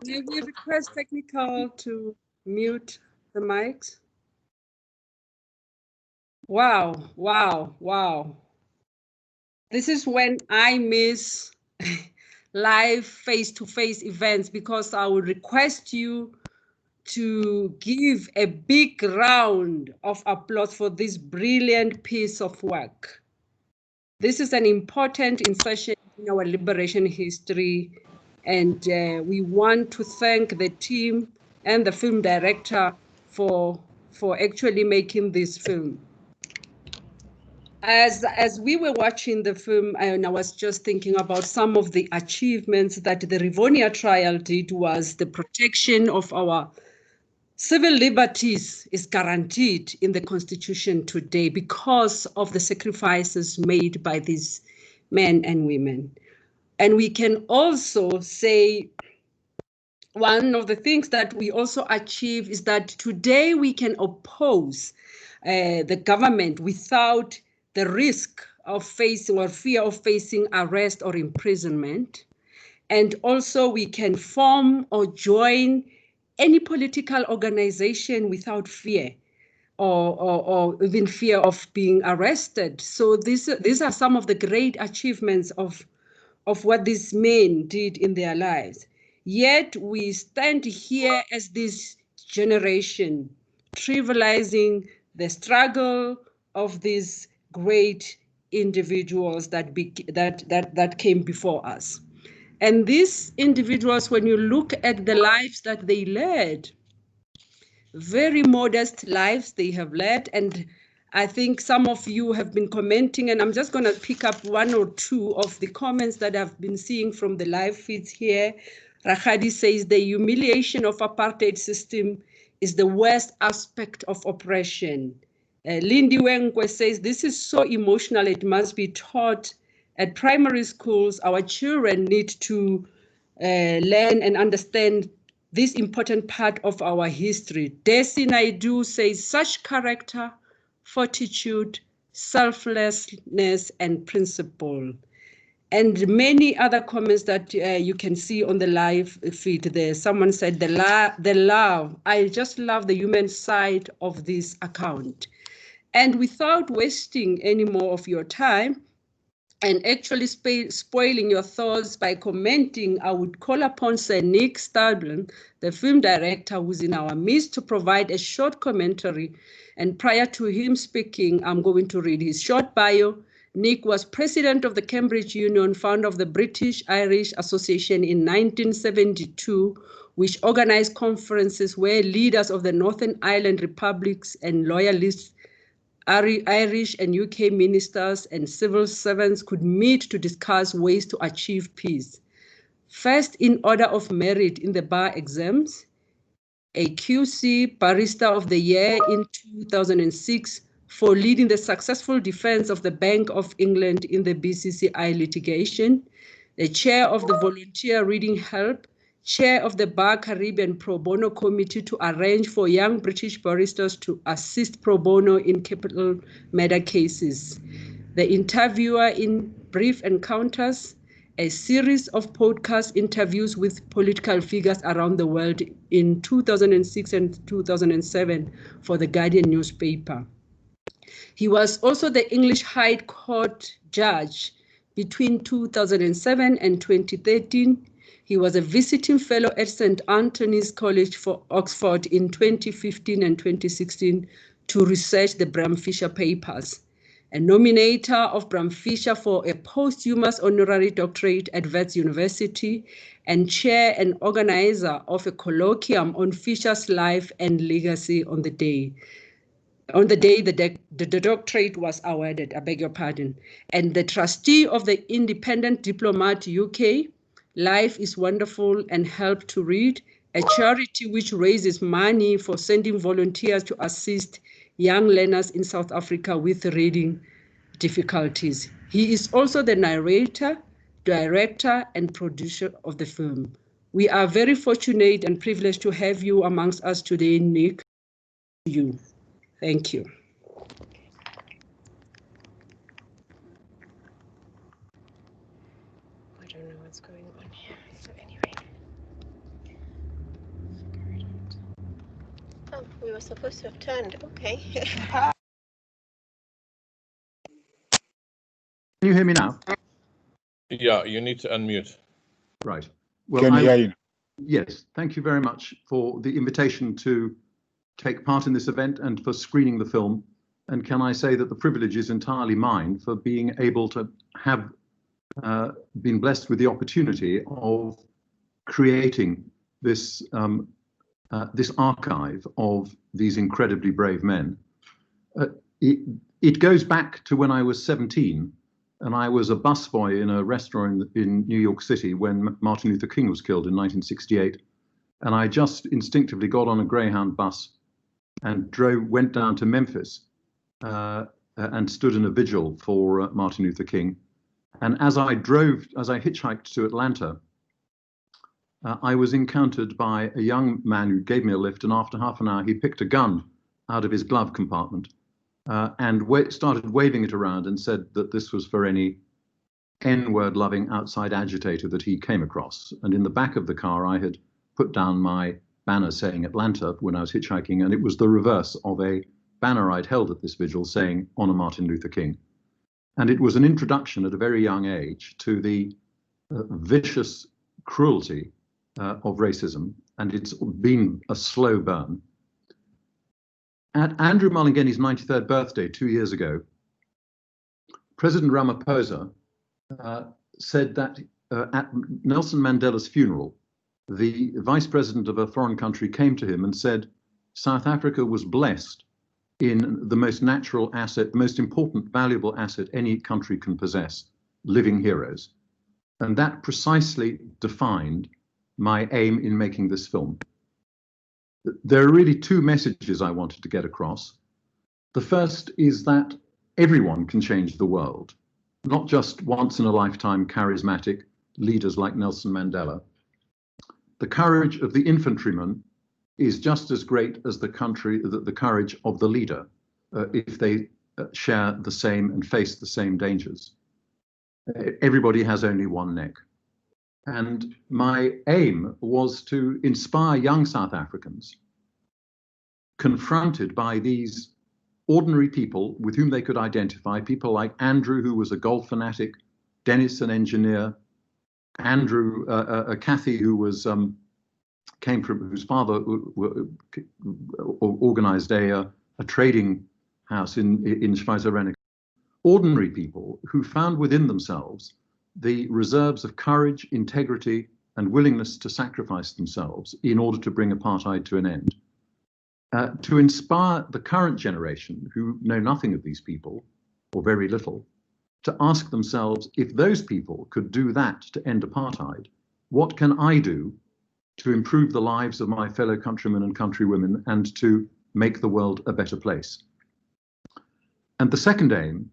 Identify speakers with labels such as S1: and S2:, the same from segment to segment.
S1: May we request technical to mute the mics? Wow, wow, wow. This is when I miss live face-to-face events, because I would request you to give a big round of applause for this brilliant piece of work. This is an important insertion in our liberation history, and we want to thank the team and the film director for actually making this film. As we were watching the film, and I was just thinking about some of the achievements that the Rivonia trial did, was the protection of our civil liberties is guaranteed in the Constitution today because of the sacrifices made by these men and women. And we can also say one of the things that we also achieve is that today we can oppose the government without the risk of facing or fear of facing arrest or imprisonment. And also we can form or join any political organization without fear or even fear of being arrested. So these are some of the great achievements of what these men did in their lives. Yet we stand here as this generation, trivializing the struggle of these great individuals that came before us. And these individuals, when you look at the lives that they led, very modest lives they have led. And I think some of you have been commenting, and I'm just going to pick up one or two of the comments that I've been seeing from the live feeds here. Rakhadi says the humiliation of apartheid system is the worst aspect of oppression. Lindy Wenkwe says this is so emotional, it must be taught at primary schools. Our children need to learn and understand this important part of our history. Desi Naidu says such character, fortitude, selflessness, and principle. And many other comments that you can see on the live feed there. Someone said the love, I just love the human side of this account. And without wasting any more of your time, and actually spoiling your thoughts by commenting, I would call upon Sir Nick Stadlen, the film director who's in our midst, to provide a short commentary. And prior to him speaking, I'm going to read his short bio. Nick was president of the Cambridge Union, founder of the British-Irish Association in 1972, which organized conferences where leaders of the Northern Ireland republics and loyalists, Irish and UK ministers and civil servants could meet to discuss ways to achieve peace. First in order of merit in the bar exams, a QC Barrister of the Year in 2006 for leading the successful defense of the Bank of England in the BCCI litigation, the chair of the Volunteer Reading Help, chair of the Bar Caribbean Pro Bono Committee to arrange for young British barristers to assist pro bono in capital murder cases, the interviewer in Brief Encounters, a series of podcast interviews with political figures around the world in 2006 and 2007 for the Guardian newspaper. He was also the English High Court judge between 2007 and 2013. He was a visiting fellow at St. Anthony's College for Oxford in 2015 and 2016 to research the Bram Fisher papers, a nominator of Bram Fisher for a posthumous honorary doctorate at Wits University, and chair and organizer of a colloquium on Fisher's life and legacy on the day the doctorate was awarded, I beg your pardon, and the trustee of the Independent Diplomat UK, Life is Wonderful and Help to Read, a charity which raises money for sending volunteers to assist young learners in South Africa with reading difficulties. He is also the narrator, director, and producer of the film. We are very fortunate and privileged to have you amongst us today, Nick. Thank you.
S2: I don't know what's going on here. So anyway. Oh, we were supposed to have turned. Okay.
S3: Can you hear me now?
S4: Yeah, you need to unmute.
S3: Right. Well,
S5: Can hear you.
S3: Yes, thank you very much for the invitation to take part in this event and for screening the film. And can I say that the privilege is entirely mine for being able to have been blessed with the opportunity of creating this this archive of these incredibly brave men. It goes back to when I was 17 and I was a busboy in a restaurant in New York City when Martin Luther King was killed in 1968. And I just instinctively got on a Greyhound bus and went down to Memphis and stood in a vigil for Martin Luther King. And as I hitchhiked to Atlanta, I was encountered by a young man who gave me a lift, and after half an hour, he picked a gun out of his glove compartment and started waving it around and said that this was for any N-word loving outside agitator that he came across. And in the back of the car, I had put down my banner saying Atlanta when I was hitchhiking, and it was the reverse of a banner I'd held at this vigil saying Honor Martin Luther King. And it was an introduction at a very young age to the vicious cruelty of racism, and it's been a slow burn. At Andrew Mulligan's 93rd birthday 2 years ago, President Ramaphosa said that at Nelson Mandela's funeral, the vice president of a foreign country came to him and said, South Africa was blessed in the most natural asset, most important, valuable asset any country can possess, living heroes. And that precisely defined my aim in making this film. There are really two messages I wanted to get across. The first is that everyone can change the world, not just once in a lifetime charismatic leaders like Nelson Mandela. The courage of the infantryman is just as great as the courage of the leader if they share the same and face the same dangers. Everybody has only one neck. And my aim was to inspire young South Africans confronted by these ordinary people with whom they could identify, people like Andrew, who was a golf fanatic, Dennis, an engineer, Andrew, Kathy, who was whose father organized a trading house in Schweizer. Ordinary people who found within themselves the reserves of courage, integrity, and willingness to sacrifice themselves in order to bring apartheid to an end. To inspire the current generation who know nothing of these people, or very little, to ask themselves, if those people could do that to end apartheid, what can I do to improve the lives of my fellow countrymen and countrywomen and to make the world a better place? And the second aim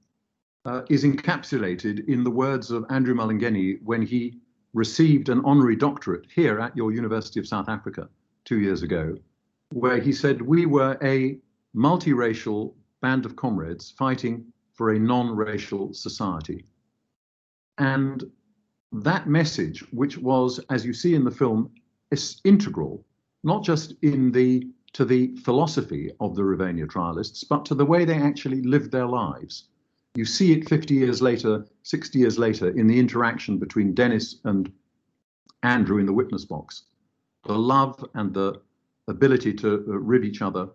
S3: is encapsulated in the words of Andrew Mulligan when he received an honorary doctorate here at your University of South Africa 2 years ago, where he said, we were a multiracial band of comrades fighting for a non-racial society. And that message, which was, as you see in the film, is integral, not just to the philosophy of the Rivonia trialists, but to the way they actually lived their lives. You see it 50 years later, 60 years later, in the interaction between Dennis and Andrew in the witness box. The love and the ability to rib each other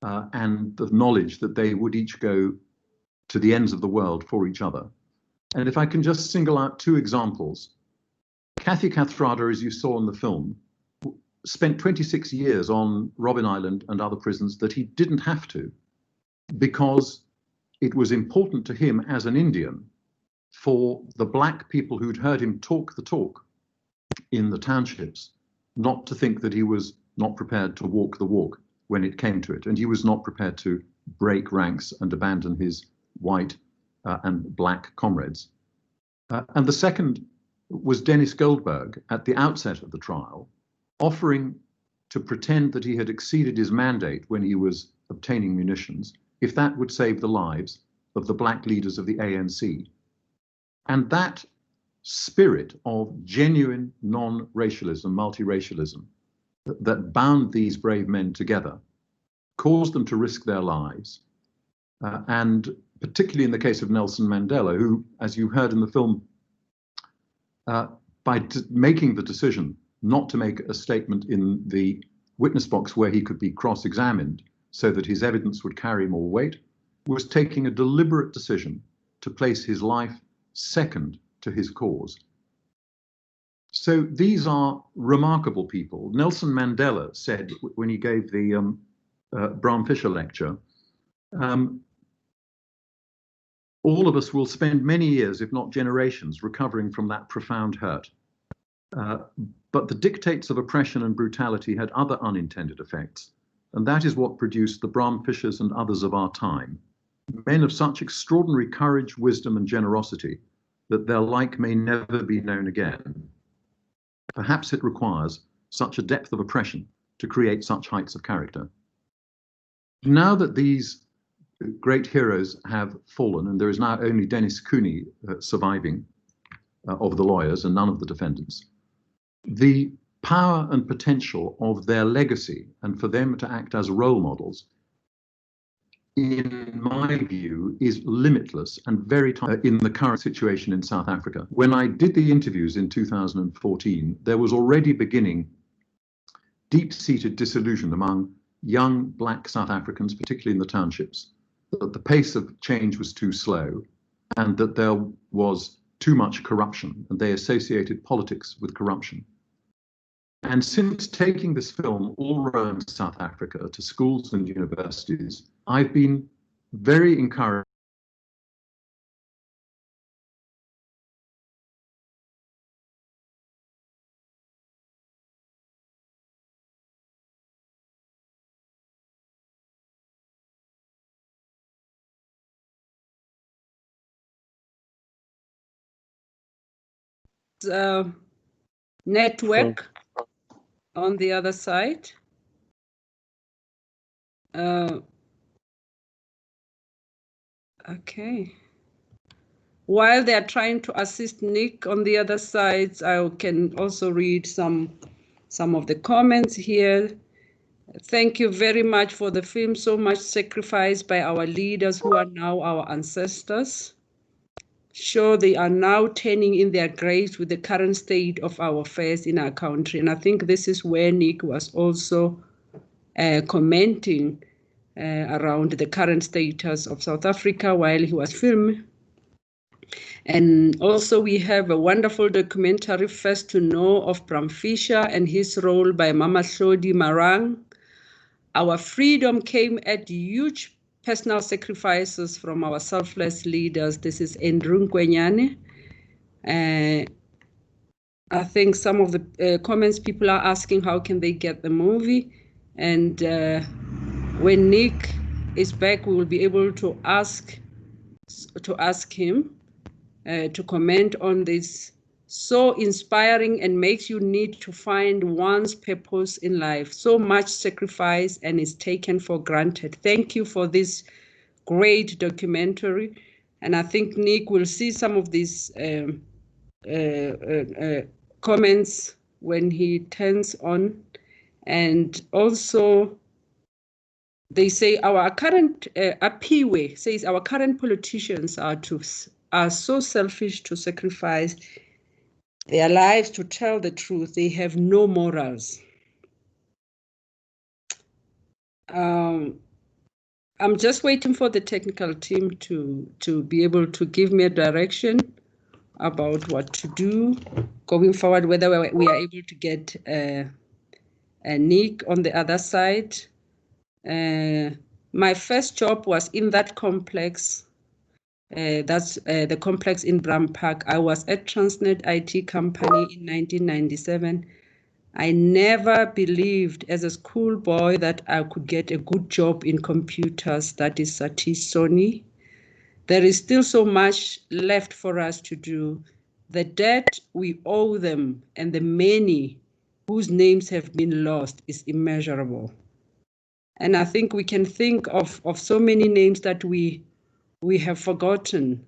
S3: and the knowledge that they would each go to the ends of the world for each other. And if I can just single out two examples, Kathy Kathrada, as you saw in the film, spent 26 years on Robben Island and other prisons that he didn't have to, because it was important to him as an Indian for the black people who'd heard him talk the talk in the townships, not to think that he was not prepared to walk the walk when it came to it. And he was not prepared to break ranks and abandon his white and black comrades. And the second was Dennis Goldberg at the outset of the trial, offering to pretend that he had exceeded his mandate when he was obtaining munitions, if that would save the lives of the black leaders of the ANC. And that spirit of genuine non-racialism, multiracialism, that bound these brave men together, caused them to risk their lives, and particularly in the case of Nelson Mandela, who, as you heard in the film, by making the decision not to make a statement in the witness box where he could be cross-examined so that his evidence would carry more weight, was taking a deliberate decision to place his life second to his cause. So these are remarkable people. Nelson Mandela said when he gave the Bram Fisher lecture, all of us will spend many years, if not generations, recovering from that profound hurt. But the dictates of oppression and brutality had other unintended effects, and that is what produced the Bram Fishers and others of our time, men of such extraordinary courage, wisdom, and generosity that their like may never be known again. Perhaps it requires such a depth of oppression to create such heights of character. Now that these great heroes have fallen, and there is now only Dennis Cooney surviving of the lawyers and none of the defendants, the power and potential of their legacy and for them to act as role models, in my view, is limitless and very tight in the current situation in South Africa. When I did the interviews in 2014, there was already beginning deep-seated disillusion among young black South Africans, particularly in the townships, that the pace of change was too slow and that there was too much corruption, and they associated politics with corruption. And since taking this film all around South Africa to schools and universities, I've been very encouraged
S1: network on the other side. Okay. While they are trying to assist Nick on the other side, I can also read some of the comments here. Thank you very much for the film. So much sacrifice by our leaders who are now our ancestors. Sure, they are now turning in their graves with the current state of our affairs in our country. And I think this is where Nick was also commenting around the current status of South Africa while he was filming. And also we have a wonderful documentary, First to Know, of Bram Fisher and his role by Mama Hlodi Marang. Our freedom came at huge personal sacrifices from our selfless leaders. This is Andrew Nkwenyane. I think some of the comments people are asking how can they get the movie. And when Nick is back, we will be able to ask him to comment on this. So inspiring and makes you need to find one's purpose in life. So much sacrifice and is taken for granted. Thank you for this great documentary. And I think Nick will see some of these comments when he turns on. And also, they say our current, Apiwe says our current politicians are so selfish to sacrifice their lives to tell the truth. They have no morals. I'm just waiting for the technical team to be able to give me a direction about what to do going forward, whether we are able to get a Nick on the other side. My first job was in that complex. That's the complex in Bram Park. I was at Transnet IT company in 1997. I never believed as a schoolboy that I could get a good job in computers. That is Satish Soni. There is still so much left for us to do. The debt we owe them and the many whose names have been lost is immeasurable. And I think we can think of so many names that we have forgotten.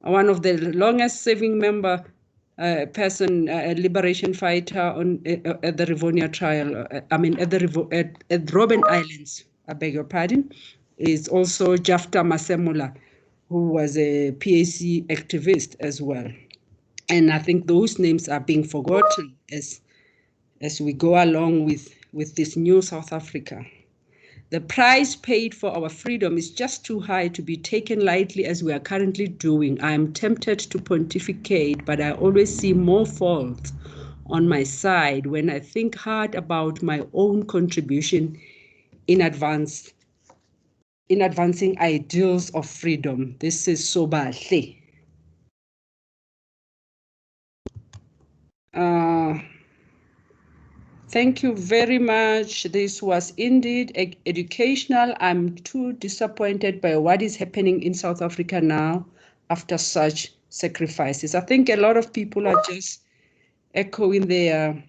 S1: One of the longest serving member person, a liberation fighter on at the Rivonia trial. At Robben Islands, I beg your pardon, is also Jafta Masemola, who was a PAC activist as well. And I think those names are being forgotten as we go along with this new South Africa. The price paid for our freedom is just too high to be taken lightly as we are currently doing. I am tempted to pontificate, but I always see more faults on my side when I think hard about my own contribution in advancing ideals of freedom. This is Sobahle. Thank you very much. This was indeed educational. I'm too disappointed by what is happening in South Africa now after such sacrifices. I think a lot of people are just echoing their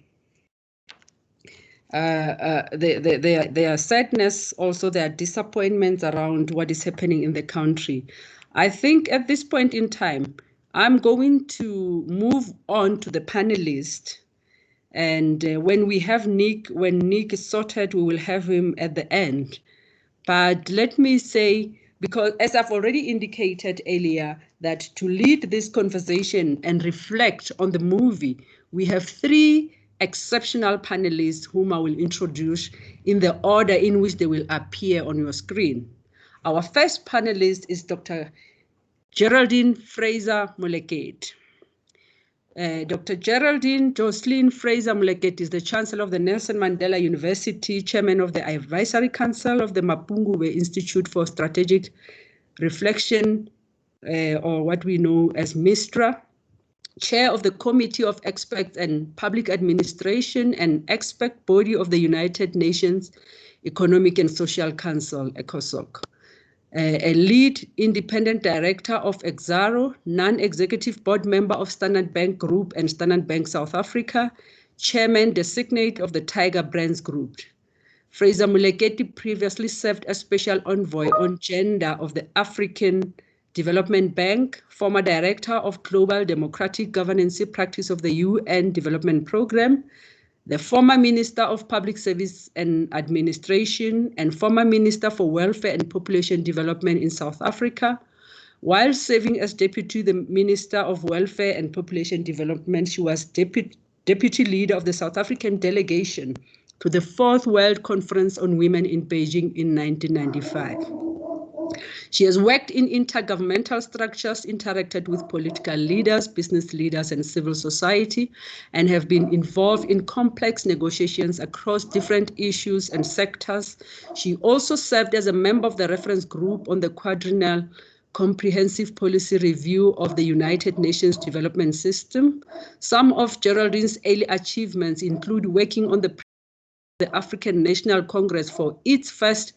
S1: sadness, also their disappointments around what is happening in the country. I think at this point in time, I'm going to move on to the panelist. And when Nick is sorted, we will have him at the end. But let me say, because as I've already indicated earlier, that to lead this conversation and reflect on the movie, we have 3 exceptional panelists whom I will introduce in the order in which they will appear on your screen. Our first panelist is Dr. Geraldine Fraser-Moleketi. Dr. Geraldine Jocelyn Fraser-Moleketi is the Chancellor of the Nelson Mandela University, Chairman of the Advisory Council of the Mapungubwe Institute for Strategic Reflection, or what we know as MISTRA, Chair of the Committee of Experts and Public Administration and Expert Body of the United Nations Economic and Social Council, ECOSOC. A lead independent director of Exaro, non-executive board member of Standard Bank Group and Standard Bank South Africa, chairman designate of the Tiger Brands Group. Fraser-Moleketi previously served as special envoy on gender of the African Development Bank, former director of Global Democratic Governance Practice of the UN Development Programme, the former Minister of Public Service and Administration and former Minister for Welfare and Population Development in South Africa. While serving as Deputy the Minister of Welfare and Population Development, she was Deputy Leader of the South African delegation to the 4th World Conference on Women in Beijing in 1995. She has worked in intergovernmental structures, interacted with political leaders, business leaders, and civil society, and have been involved in complex negotiations across different issues and sectors. She also served as a member of the reference group on the quadrennial comprehensive policy review of the United Nations Development System. Some of Geraldine's early achievements include working on the African National Congress for its first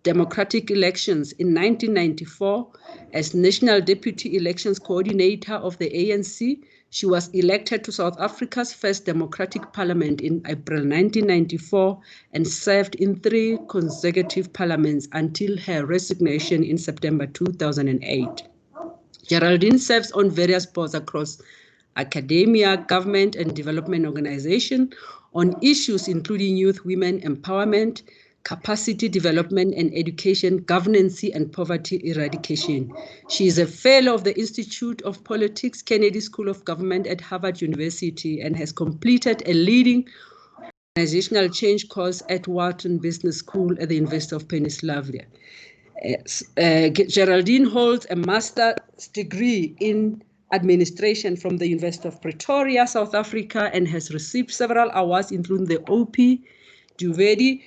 S1: democratic elections in 1994 as National Deputy Elections Coordinator of the ANC. She was elected to South Africa's first democratic parliament in April 1994 and served in 3 consecutive parliaments until her resignation in September 2008. Geraldine serves on various boards across academia, government, and development organizations on issues including youth, women empowerment, capacity development and education, governance and poverty eradication. She is a fellow of the Institute of Politics, Kennedy School of Government at Harvard University, and has completed a leading organizational change course at Wharton Business School at the University of Pennsylvania. Geraldine holds a master's degree in administration from the University of Pretoria, South Africa, and has received several awards, including the O.P. Duvedi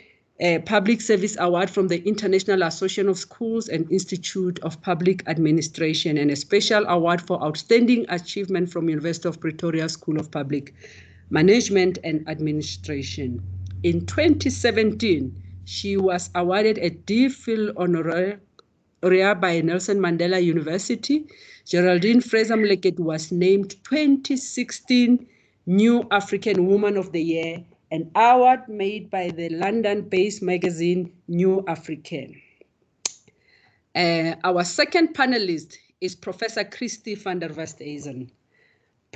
S1: Public Service Award from the International Association of Schools and Institute of Public Administration, and a special award for outstanding achievement from University of Pretoria School of Public Management and Administration. In 2017, she was awarded a D.Phil honoraria by Nelson Mandela University. Geraldine Fraser-Moleketi was named 2016 New African Woman of the Year, an award made by the London-based magazine New African. Our second panelist is Professor Christi van der Vestaissen.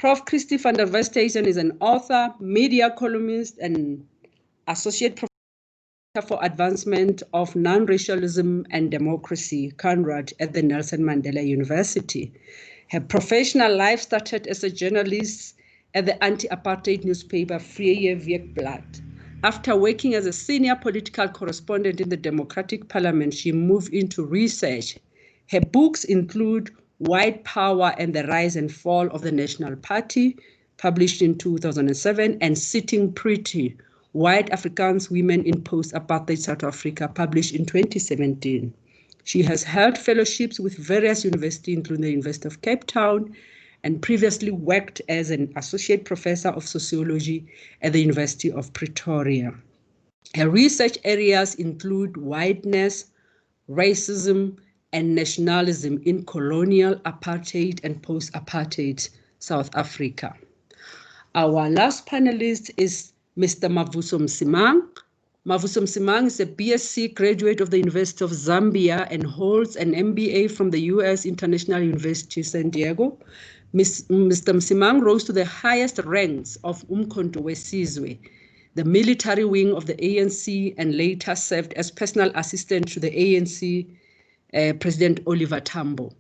S1: Prof. Christi van der Vestaissen is an author, media columnist, and associate professor for advancement of non-racialism and democracy, CANRAD, at the Nelson Mandela University. Her professional life started as a journalist at the anti-apartheid newspaper Vrye Weekblad. After working as a senior political correspondent in the Democratic Parliament, she moved into research. Her books include White Power and the Rise and Fall of the National Party, published in 2007, and Sitting Pretty, White Afrikaans Women in Post-Apartheid South Africa, published in 2017. She has held fellowships with various universities, including the University of Cape Town, and previously worked as an associate professor of sociology at the University of Pretoria. Her research areas include whiteness, racism, and nationalism in colonial, apartheid, and post-apartheid South Africa. Our last panelist is Mr. Mavuso Msimang. Mavuso Msimang is a BSc graduate of the University of Zambia and holds an MBA from the U.S. International University, San Diego. Mr. Msimang rose to the highest ranks of Umkhonto weSizwe, the military wing of the ANC, and later served as personal assistant to the ANC President Oliver Tambo.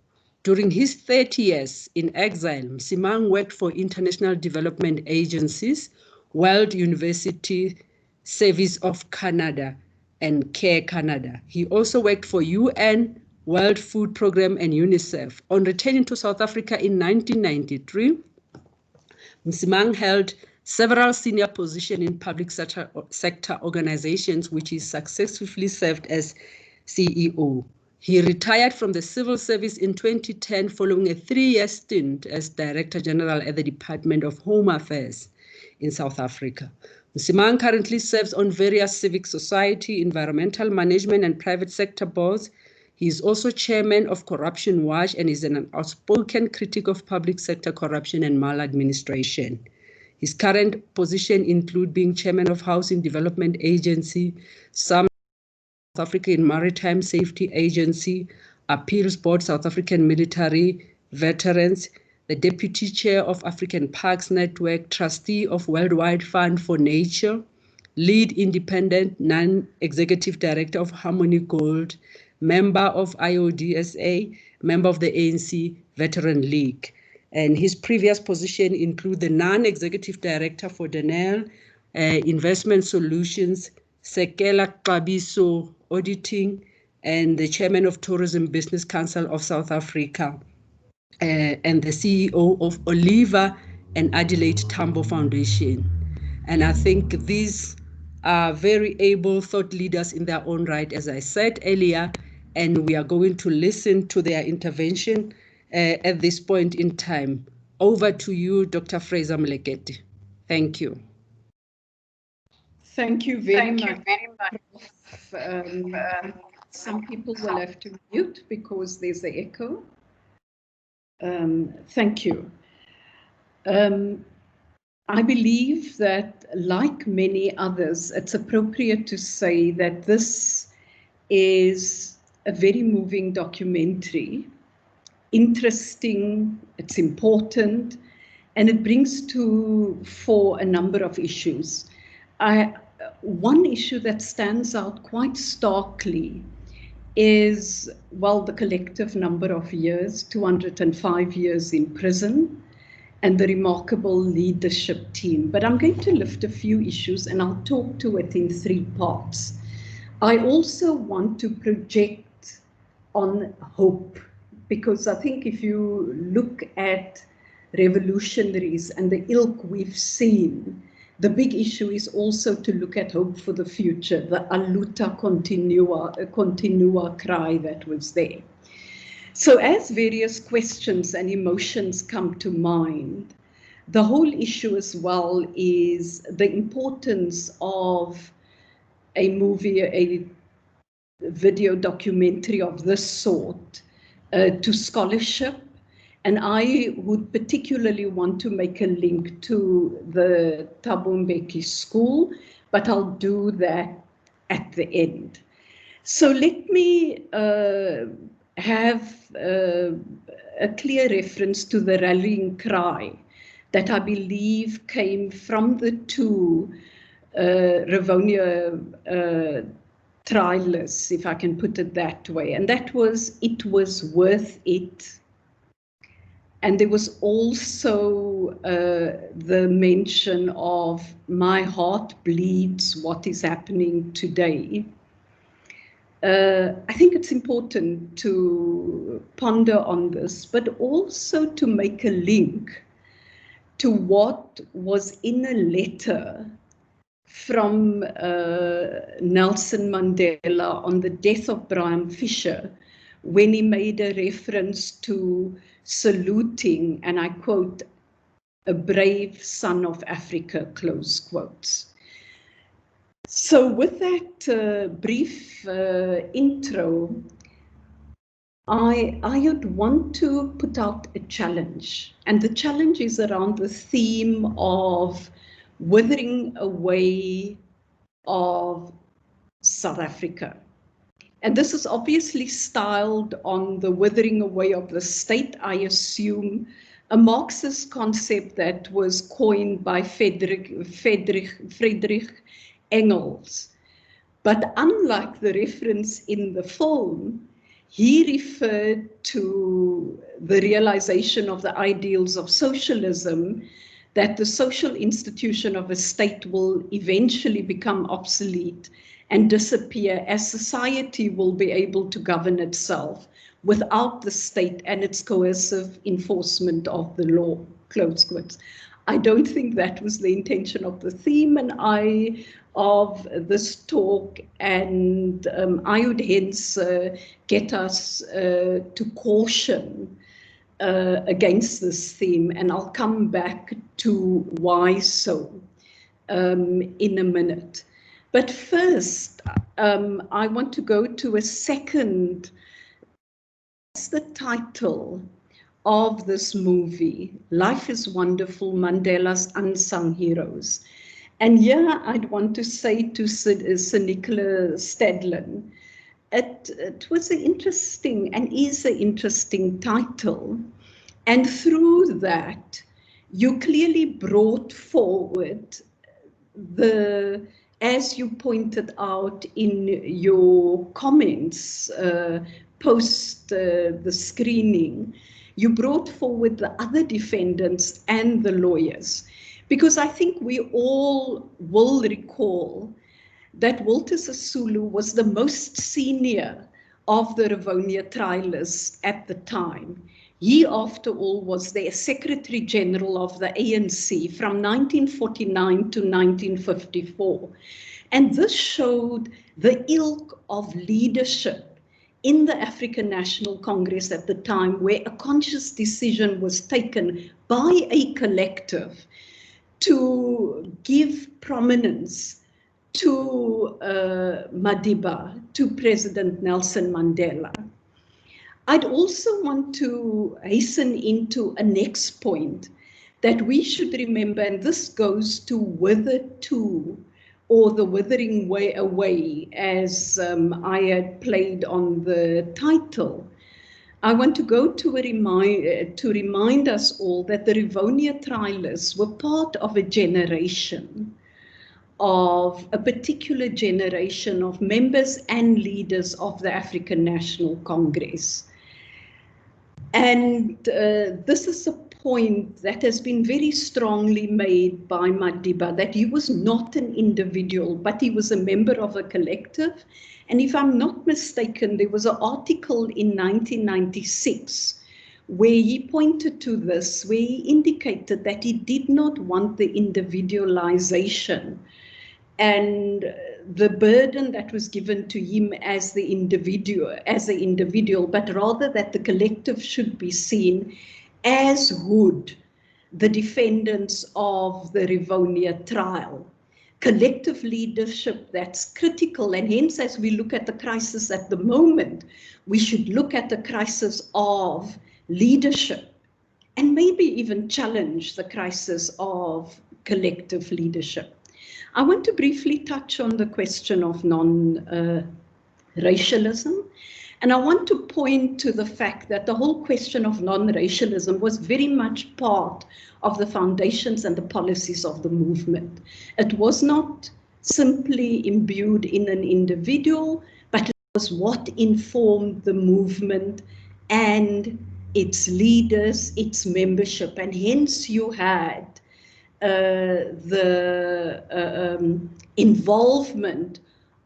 S1: During his 30 years in exile, Msimang worked for international development agencies, World University Service of Canada, and CARE Canada. He also worked for UN, World Food Programme, and UNICEF. On returning to South Africa in 1993, Msimang held several senior positions in public sector organizations, which he successfully served as CEO. He retired from the civil service in 2010 following a 3-year stint as Director General at the Department of Home Affairs in South Africa. Msimang currently serves on various civic society, environmental management, and private sector boards. He is also chairman of Corruption Watch and is an outspoken critic of public sector corruption and maladministration. His current position include being chairman of Housing Development Agency, South African Maritime Safety Agency, Appeals Board, South African Military Veterans, the Deputy Chair of African Parks Network, Trustee of Worldwide Fund for Nature, Lead Independent Non-Executive Director of Harmony Gold, member of IODSA, member of the ANC Veteran League. And his previous position include the Non-Executive Director for Denel Investment Solutions, Sekela Qabiso Auditing, and the Chairman of Tourism Business Council of South Africa, and the CEO of Oliver and Adelaide Tambo Foundation. And I think these are very able thought leaders in their own right, as I said earlier, and we are going to listen to their intervention at this point in time. Over to you, Dr. Fraser-Moleketi. Thank you.
S5: Thank you very much. Some people will have to mute because there's the echo. Thank you. I believe that, like many others, it's appropriate to say that this is a very moving documentary, interesting, it's important, and it brings to fore a number of issues. One issue that stands out quite starkly is, well, the collective number of years, 205 years in prison, and the remarkable leadership team. But I'm going to lift a few issues and I'll talk to it in 3 parts. I also want to project on hope, because I think if you look at revolutionaries and the ilk we've seen, the big issue is also to look at hope for the future, the aluta continua cry that was there. So as various questions and emotions come to mind, the whole issue as well is the importance of a movie, a video documentary of this sort to scholarship. And I would particularly want to make a link to the Thabo Mbeki School, but I'll do that at the end. So let me have a clear reference to the rallying cry that I believe came from the two Rivonia trialists, if I can put it that way. And that was, it was worth it. And there was also the mention of my heart bleeds what is happening today. I think it's important to ponder on this, but also to make a link to what was in a letter from Nelson Mandela on the death of Brian Fisher, when he made a reference to saluting, and I quote, a brave son of Africa, close quotes. So with that brief intro, I would want to put out a challenge, and the challenge is around the theme of withering away of South Africa. And this is obviously styled on the withering away of the state, I assume, a Marxist concept that was coined by Friedrich Engels. But unlike the reference in the film, he referred to the realization of the ideals of socialism, that the social institution of a state will eventually become obsolete and disappear as society will be able to govern itself without the state and its coercive enforcement of the law, close quotes. I don't think that was the intention of the theme of this talk, and I would hence get us to caution against this theme, and I'll come back to why so in a minute. But first, I want to go to a second. That's the title of this movie, Life is Wonderful, Mandela's Unsung Heroes. And here I'd want to say to Sir Nick Stadlen, it was an interesting and is an interesting title. And through that, you clearly brought forward the, as you pointed out in your comments post the screening, you brought forward the other defendants and the lawyers. Because I think we all will recall that Walter Sisulu was the most senior of the Rivonia trialists at the time. He, after all, was the Secretary General of the ANC from 1949 to 1954. And this showed the ilk of leadership in the African National Congress at the time, where a conscious decision was taken by a collective to give prominence to Madiba, to President Nelson Mandela. I'd also want to hasten into a next point that we should remember, and this goes to wither to, or the withering way away, as I had played on the title. I want to go to remind us all that the Rivonia trialists were part of a generation, of a particular generation of members and leaders of the African National Congress. And this is a point that has been very strongly made by Madiba, that he was not an individual, but he was a member of a collective. And if I'm not mistaken, there was an article in 1996 where he pointed to this, where he indicated that he did not want the individualization and the burden that was given to him as the individual, but rather that the collective should be seen as would the defendants of the Rivonia trial. Collective leadership that's critical, and hence as we look at the crisis at the moment, we should look at the crisis of leadership and maybe even challenge the crisis of collective leadership. I want to briefly touch on the question of non-racialism, And I want to point to the fact that the whole question of non-racialism was very much part of the foundations and the policies of the movement. It was not simply imbued in an individual, but it was what informed the movement and its leaders, its membership, and hence you had the involvement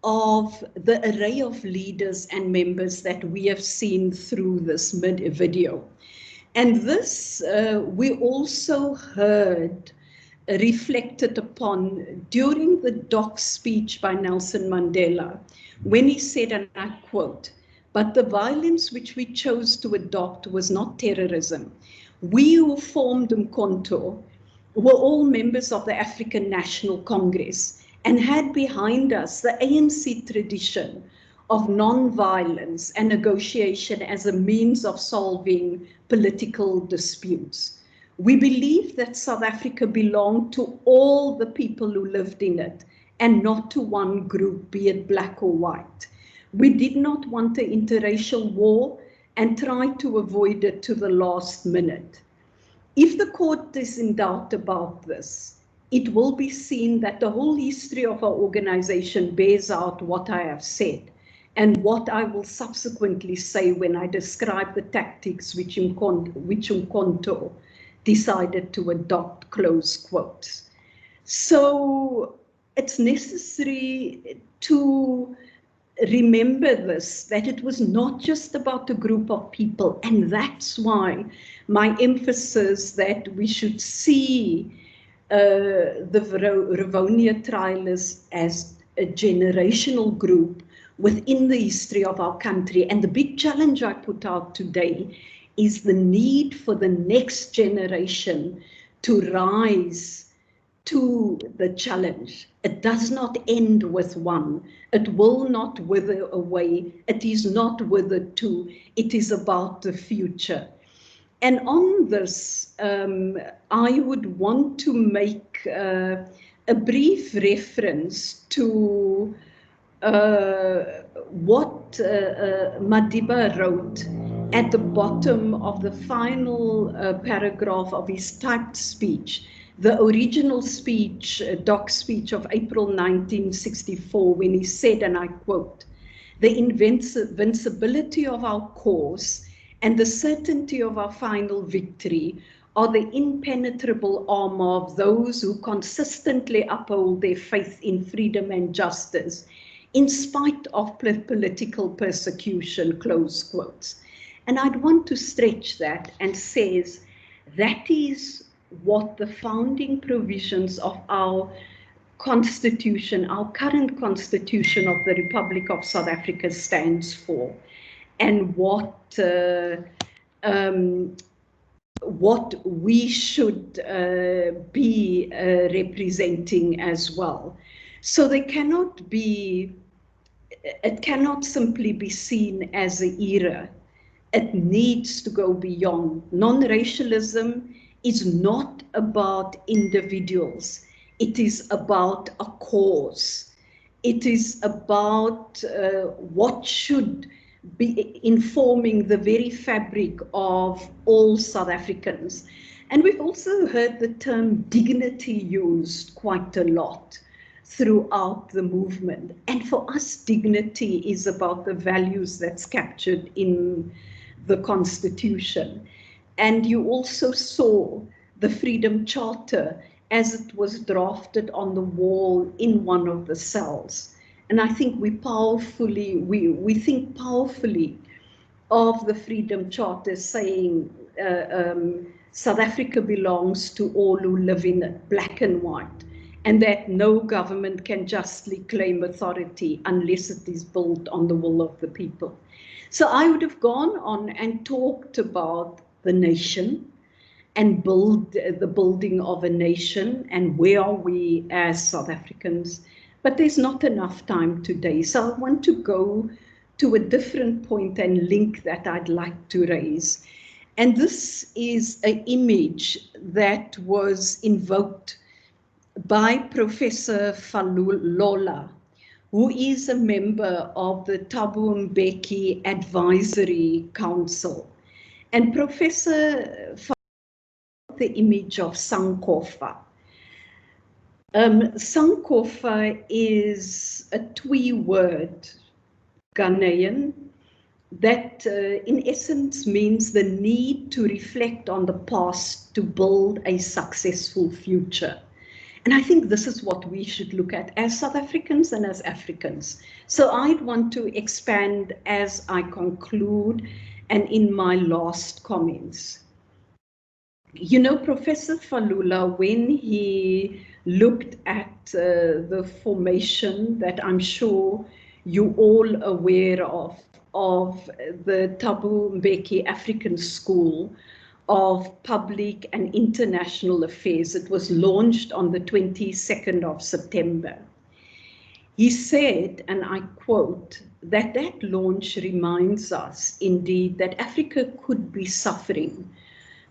S5: of the array of leaders and members that we have seen through this video. And this we also heard reflected upon during the doc speech by Nelson Mandela, when he said, and I quote, "But the violence which we chose to adopt was not terrorism. We who formed Umkhonto were all members of the African National Congress and had behind us the ANC tradition of non-violence and negotiation as a means of solving political disputes. We believed that South Africa belonged to all the people who lived in it and not to one group, be it black or white. We did not want an interracial war and tried to avoid it to the last minute. If the court is in doubt about this, it will be seen that the whole history of our organization bears out what I have said and what I will subsequently say when I describe the tactics which Umkhonto decided to adopt," close quotes. So it's necessary to remember this, that it was not just about a group of people, and that's why my emphasis that we should see the Rivonia Trial as a generational group within the history of our country. And the big challenge I put out today is the need for the next generation to rise to the challenge. It does not end with one. It will not wither away. It is not withered too. It is about the future. And on this, I would want to make a brief reference to what Madiba wrote at the bottom of the final paragraph of his typed speech, the original speech, doc speech of April 1964, when he said, and I quote, "The invincibility of our cause and the certainty of our final victory are the impenetrable armor of those who consistently uphold their faith in freedom and justice, in spite of political persecution," close quotes. And I'd want to stretch that and says that is what the founding provisions of our constitution, our current constitution of the Republic of South Africa stands for, and what we should be representing as well. So there cannot be, it cannot simply be seen as an era. It needs to go beyond. Non-racialism is not about individuals. It is about a cause. It is about what should be informing the very fabric of all South Africans. And we've also heard the term dignity used quite a lot throughout the movement. And for us, dignity is about the values that's captured in the Constitution. And you also saw the Freedom Charter as it was drafted on the wall in one of the cells. And I think we think powerfully of the Freedom Charter saying South Africa belongs to all who live in it, black and white, and that no government can justly claim authority unless it is built on the will of the people. So I would have gone on and talked about the nation and the building of a nation and where are we as South Africans. But there's not enough time today. So I want to go to a different point and link that I'd like to raise. And this is an image that was invoked by Professor Falola, who is a member of the Thabo Mbeki Advisory Council. And Professor found the image of Sankofa. Sankofa is a Twi word, Ghanaian, that in essence means the need to reflect on the past to build a successful future. And I think this is what we should look at as South Africans and as Africans. So I'd want to expand as I conclude and in my last comments. You know, Professor Falula, when he looked at the formation that I'm sure you all aware of the Thabo Mbeki African School of Public and International Affairs. It was launched on the 22nd of September. He said, and I quote, that launch reminds us indeed that Africa could be suffering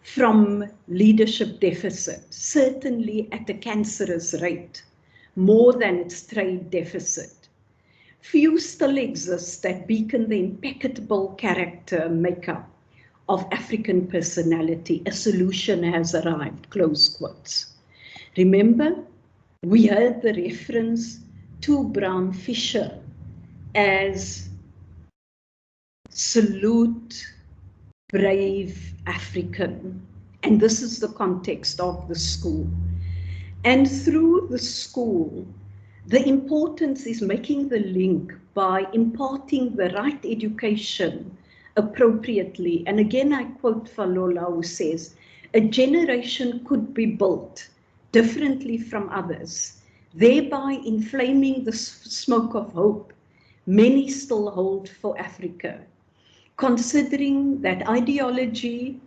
S5: from leadership deficit, certainly at a cancerous rate, more than its trade deficit. Few still exist that beacon the impeccable character makeup of African personality. A solution has arrived, close quotes. Remember, we heard the reference to Bram Fischer as salute brave African. And this is the context of the school. And through the school, the importance is making the link by imparting the right education appropriately. And again, I quote Falola, who says, a generation could be built differently from others, thereby inflaming the smoke of hope many still hold for Africa. Considering that ideology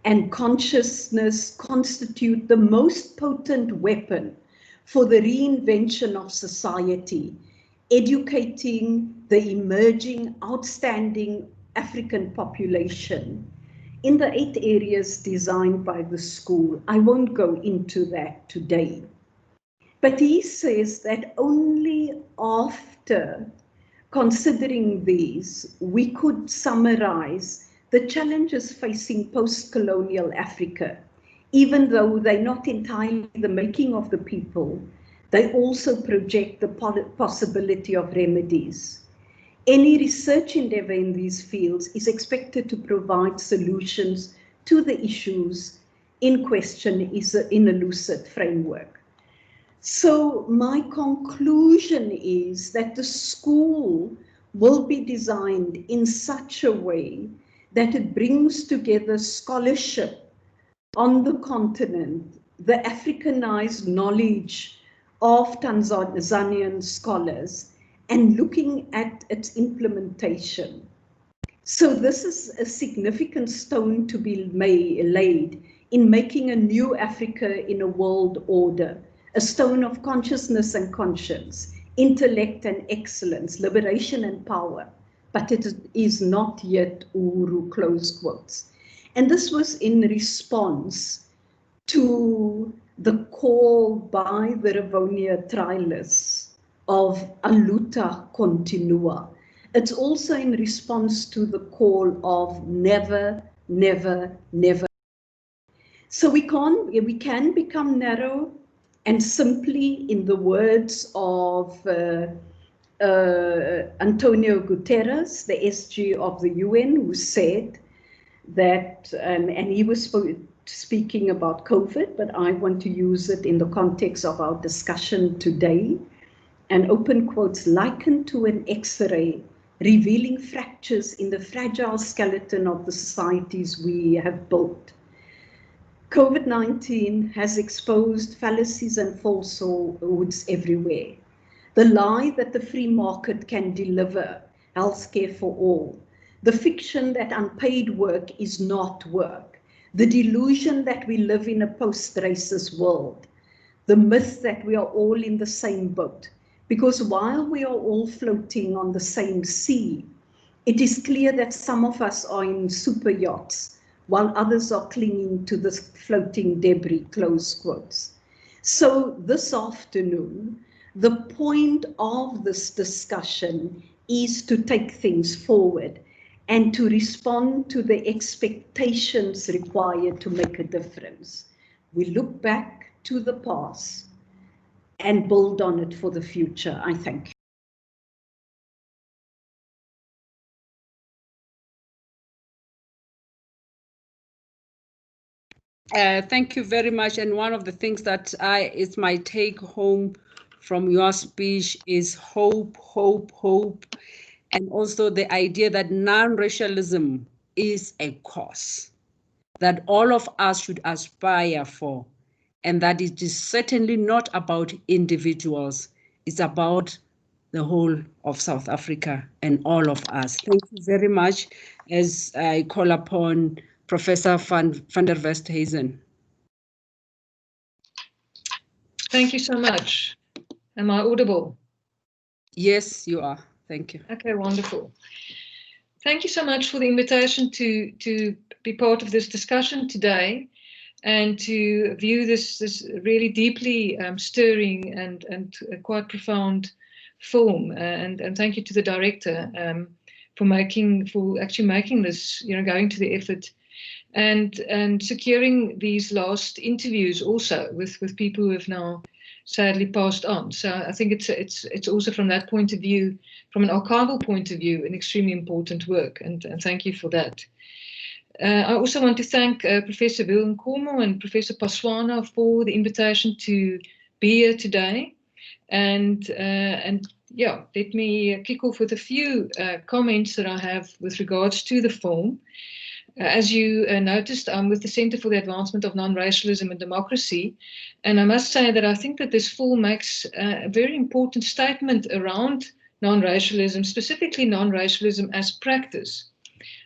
S5: and consciousness constitute the most potent weapon for the reinvention of society, educating the emerging, outstanding African population in the 8 areas designed by the school. I won't go into that today. But he says that only after considering these, we could summarize the challenges facing post-colonial Africa. Even though they're not entirely the making of the people, they also project the possibility of remedies. Any research endeavour in these fields is expected to provide solutions to the issues in question in a lucid framework. So my conclusion is that the school will be designed in such a way that it brings together scholarship on the continent, the Africanized knowledge of Tanzanian scholars, and looking at its implementation. So this is a significant stone to be laid in making a new Africa in a world order, a stone of consciousness and conscience, intellect and excellence, liberation and power, but it is not yet Uhuru, close quotes. And this was in response to the call by the Rivonia trialists of aluta continua. It's also in response to the call of never, never, never. So we can become narrow and simply, in the words of Antonio Guterres, the SG of the UN, who said that, and he was speaking about COVID, but I want to use it in the context of our discussion today, and open quotes, likened to an X-ray, revealing fractures in the fragile skeleton of the societies we have built. COVID-19 has exposed fallacies and falsehoods everywhere. The lie that the free market can deliver healthcare for all, the fiction that unpaid work is not work, the delusion that we live in a post-racist world, the myth that we are all in the same boat, because while we are all floating on the same sea, it is clear that some of us are in super yachts, while others are clinging to the floating debris, close quotes. So this afternoon, The point of this discussion is to take things forward and to respond to the expectations required to make a difference. We look back to the past and build on it for the future. I thank you.
S1: Thank you very much. And one of the things that is my take home from your speech is hope, hope, hope. And also the idea that non-racialism is a cause that all of us should aspire for. And that it is certainly not about individuals. It's about the whole of South Africa and all of us. Thank you very much as I call upon Professor van der Westhuizen.
S6: Thank you so much. Am I audible?
S1: Yes, you are. Thank you.
S6: Okay, wonderful. Thank you so much for the invitation to be part of this discussion today and to view this really deeply stirring and quite profound film. And thank you to the director for actually making this, going to the effort and securing these last interviews also with people who have now sadly passed on. So I think it's also from that point of view, from an archival point of view, an extremely important work, and thank you for that. I also want to thank Professor Willenkomo and Professor Paswana for the invitation to be here today. And yeah, let me kick off with a few comments that I have with regards to the film. As you noticed, I'm with the Center for the Advancement of Non-Racialism and Democracy. And I must say that I think that this film makes a very important statement around non-racialism, specifically non-racialism as practice.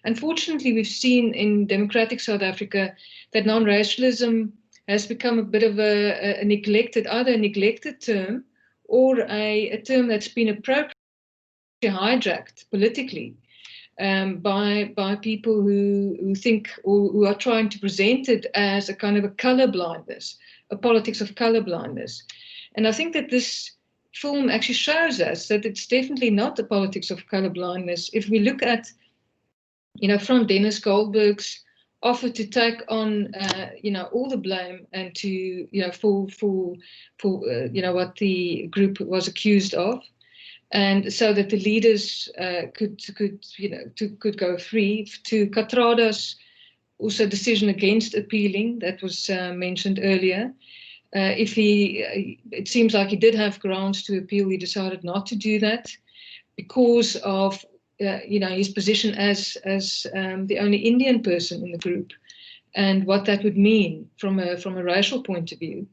S6: Unfortunately, we've seen in democratic South Africa that non-racialism has become a bit of a neglected, either a neglected term or a term that's been appropriately hijacked politically by people who think or who are trying to present it as a kind of a color blindness, a politics of color blindness. And I think that this film actually shows us that it's definitely not a politics of color blindness. If we look at, from Dennis Goldberg's offer to take on, all the blame and to, for what the group was accused of, and so that the leaders could go free, to Katrada's also decision against appealing that was mentioned earlier. It seems like he did have grounds to appeal, he decided not to do that because of his position as the only Indian person in the group, and what that would mean from a racial point of view.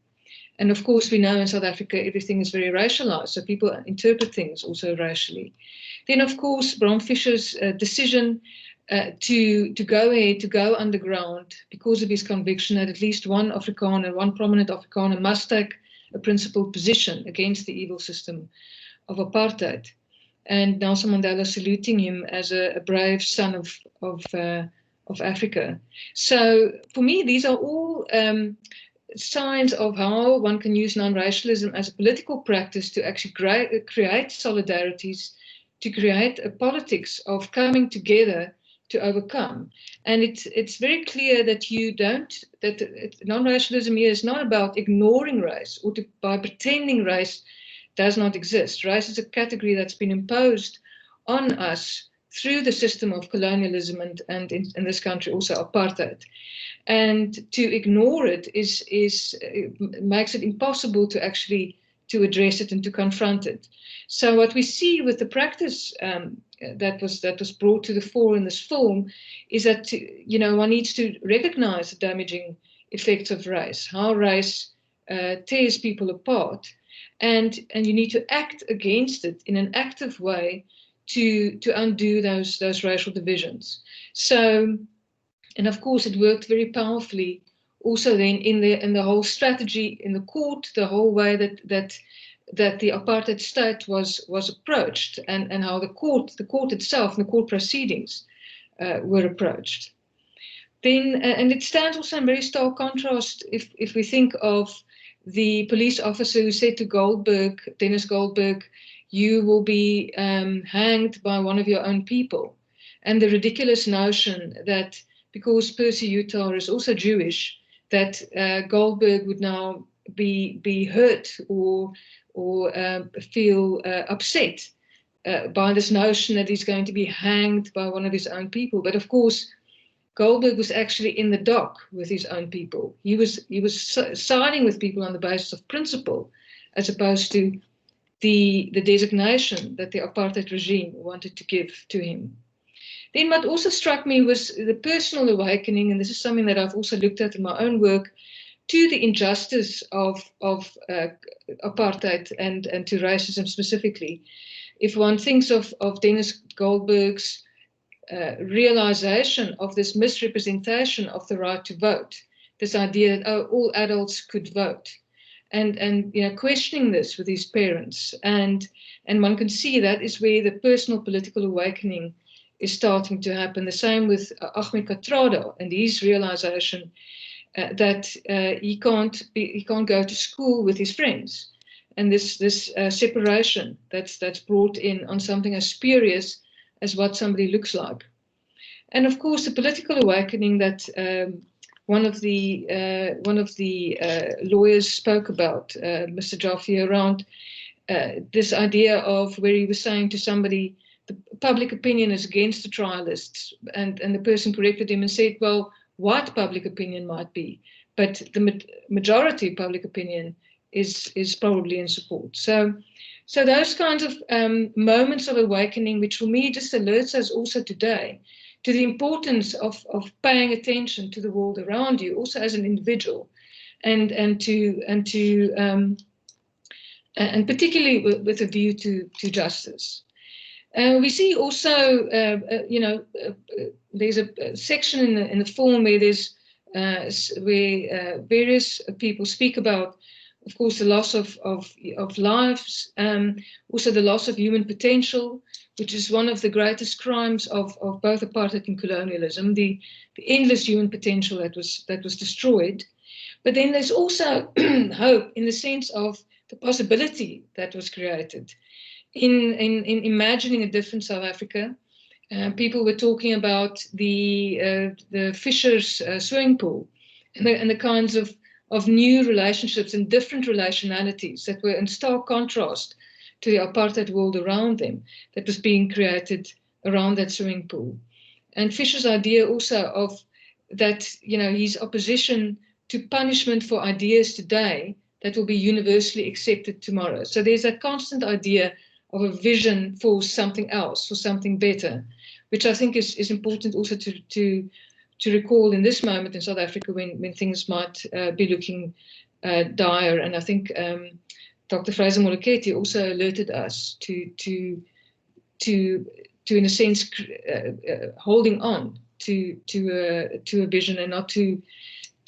S6: And of course, we know in South Africa everything is very racialized, so people interpret things also racially. Then, of course, Bram Fischer's decision to go ahead, to go underground because of his conviction that at least one prominent Afrikaner must take a principled position against the evil system of apartheid. And Nelson Mandela saluting him as a brave son of Africa. So for me, these are all signs of how one can use non-racialism as a political practice to actually create solidarities, to create a politics of coming together to overcome. And it's very clear that non-racialism here is not about ignoring race or by pretending race does not exist. Race is a category that's been imposed on us through the system of colonialism and in this country also apartheid. And to ignore it makes it impossible to actually address it and to confront it. So what we see with the practice that was brought to the fore in this film is that one needs to recognize the damaging effects of race, how race tears people apart, and you need to act against it in an active way to undo those racial divisions. So. And of course, it worked very powerfully also then in the whole strategy in the court, the whole way that the apartheid state was approached, and how the court itself and the court proceedings were approached. Then, and it stands also in very stark contrast if we think of the police officer who said to Dennis Goldberg, you will be hanged by one of your own people. And the ridiculous notion that because Percy Utah is also Jewish, that Goldberg would now be hurt or feel upset by this notion that he's going to be hanged by one of his own people. But of course, Goldberg was actually in the dock with his own people. He was siding with people on the basis of principle, as opposed to the designation that the apartheid regime wanted to give to him. Then what also struck me was the personal awakening, and this is something that I've also looked at in my own work, to the injustice of apartheid and to racism specifically. If one thinks of Dennis Goldberg's realization of this misrepresentation of the right to vote, this idea that all adults could vote, and questioning this with his parents, and one can see that is where the personal political awakening is starting to happen. The same with Ahmed Kathrada and his realization that he can't go to school with his friends, and this separation that's brought in on something as spurious as what somebody looks like. And of course, the political awakening that one of the lawyers spoke about, Mr. Jaffe, around this idea of where he was saying to somebody, the public opinion is against the trialists, and the person corrected him and said, well, what public opinion might be, but the majority public opinion is probably in support. So those kinds of moments of awakening, which for me just alerts us also today to the importance of paying attention to the world around you, also as an individual, and particularly with a view to justice. We see also, there's a section in the film where there's where various people speak about, of course, the loss of lives, also the loss of human potential, which is one of the greatest crimes of both apartheid and colonialism, the endless human potential that was destroyed. But then there's also hope in the sense of the possibility that was created. In imagining a different South Africa, people were talking about the Fisher's swimming pool and the kinds of new relationships and different relationalities that were in stark contrast to the apartheid world around them that was being created around that swimming pool. And Fisher's idea also of that, his opposition to punishment for ideas today that will be universally accepted tomorrow. So there's a constant idea of a vision for something else, for something better, which I think is important also to recall in this moment in South Africa when things might be looking dire. And I think Dr. Fraser-Moleketi also alerted us to in a sense holding on to a vision and not to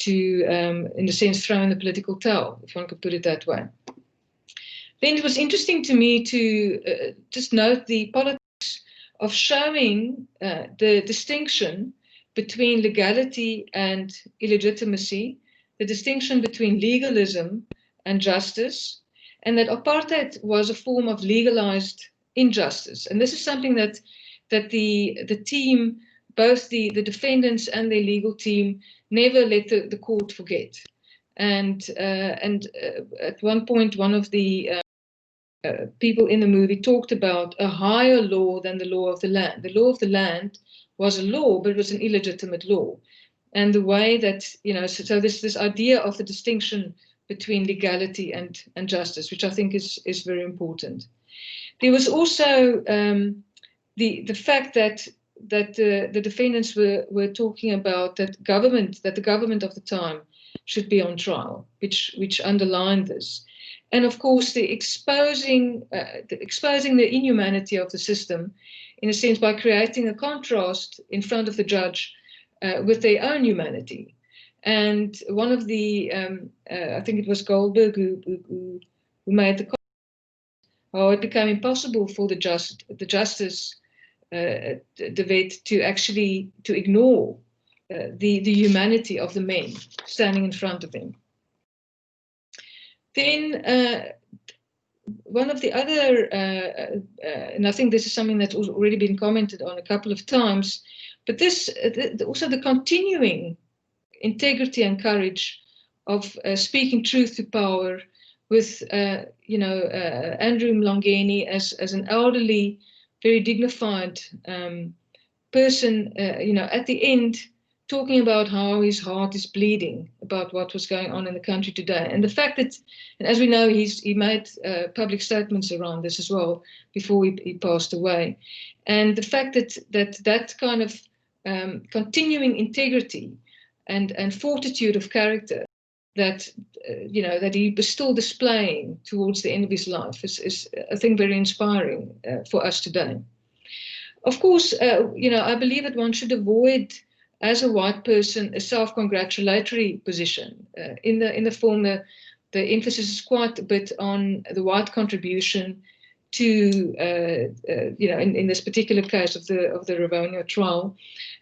S6: in a sense throw in the political towel, if one could put it that way. Then it was interesting to me to just note the politics of showing the distinction between legality and illegitimacy, the distinction between legalism and justice, and that apartheid was a form of legalized injustice. And this is something that the team, both the defendants and their legal team, never let the court forget. And at one point, one of the people in the movie talked about a higher law than the law of the land. The law of the land was a law, but it was an illegitimate law. And the way that, so this idea of the distinction between legality and justice, which I think is very important. There was also the fact that the defendants were talking about that the government of the time should be on trial, which underlined this. And of course, the exposing the inhumanity of the system, in a sense, by creating a contrast in front of the judge with their own humanity. And one of the, I think it was Goldberg who made the comment, how it became impossible for the justice debate to actually ignore the humanity of the men standing in front of him. Then one of the other, and I think this is something that's already been commented on a couple of times, but this also the continuing integrity and courage of speaking truth to power with, Andrew Mlangeni as an elderly, very dignified person, at the end, talking about how his heart is bleeding about what was going on in the country today. And the fact that, and as we know, he made public statements around this as well before he passed away. And the fact that kind of continuing integrity and fortitude of character that that he was still displaying towards the end of his life is I think very inspiring for us today. Of course, I believe that one should avoid, as a white person, a self-congratulatory position. In the form, the emphasis is quite a bit on the white contribution to, in this particular case of the Rivonia trial,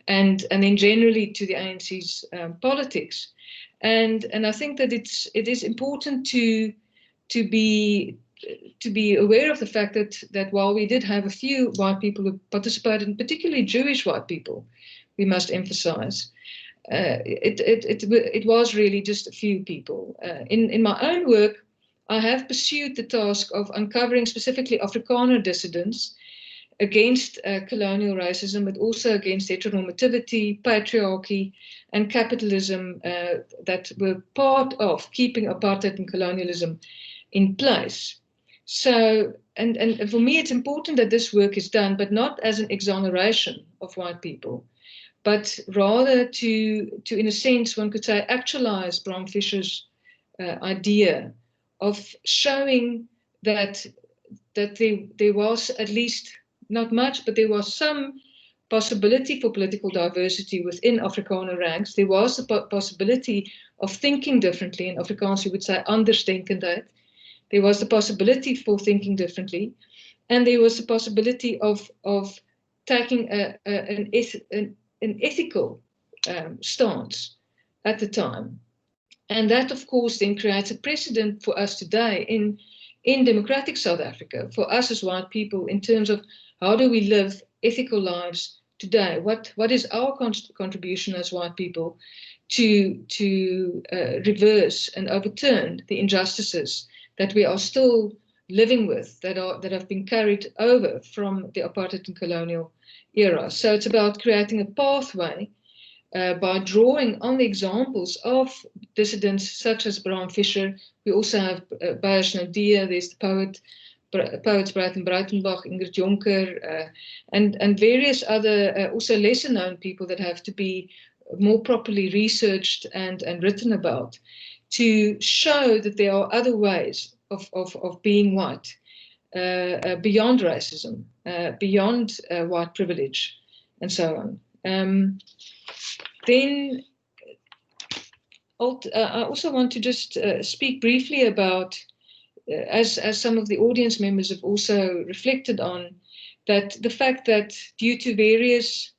S6: and then generally to the ANC's politics. And I think that it is important to be aware of the fact that while we did have a few white people who participated, and particularly Jewish white people, we must emphasize, it was really just a few people. In my own work, I have pursued the task of uncovering specifically Afrikaner dissidents against colonial racism, but also against heteronormativity, patriarchy, and capitalism that were part of keeping apartheid and colonialism in place. So, and for me, it's important that this work is done, but not as an exoneration of white people, but rather to in a sense, one could say, actualize Bram Fischer's idea of showing that there was at least, not much, but there was some possibility for political diversity within Afrikaner ranks. There was the possibility of thinking differently. In Afrikaans, you would say andersdenkendheid. There was the possibility for thinking differently, and there was the possibility of taking an ethical stance at the time. And that, of course, then creates a precedent for us today in democratic South Africa, for us as white people, in terms of how do we live ethical lives today? What is our contribution as white people to reverse and overturn the injustices that we are still living with, that have been carried over from the apartheid and colonial era? So it's about creating a pathway by drawing on the examples of dissidents such as Bram Fischer. We also have Beyers Naudé, there's the poets Breiten Breitenbach, Ingrid Jonker, and various other also lesser known people that have to be more properly researched and written about, to show that there are other ways of being white, beyond racism, beyond white privilege, and so on. Then I also want to just speak briefly about, as some of the audience members have also reflected on, that the fact that due to various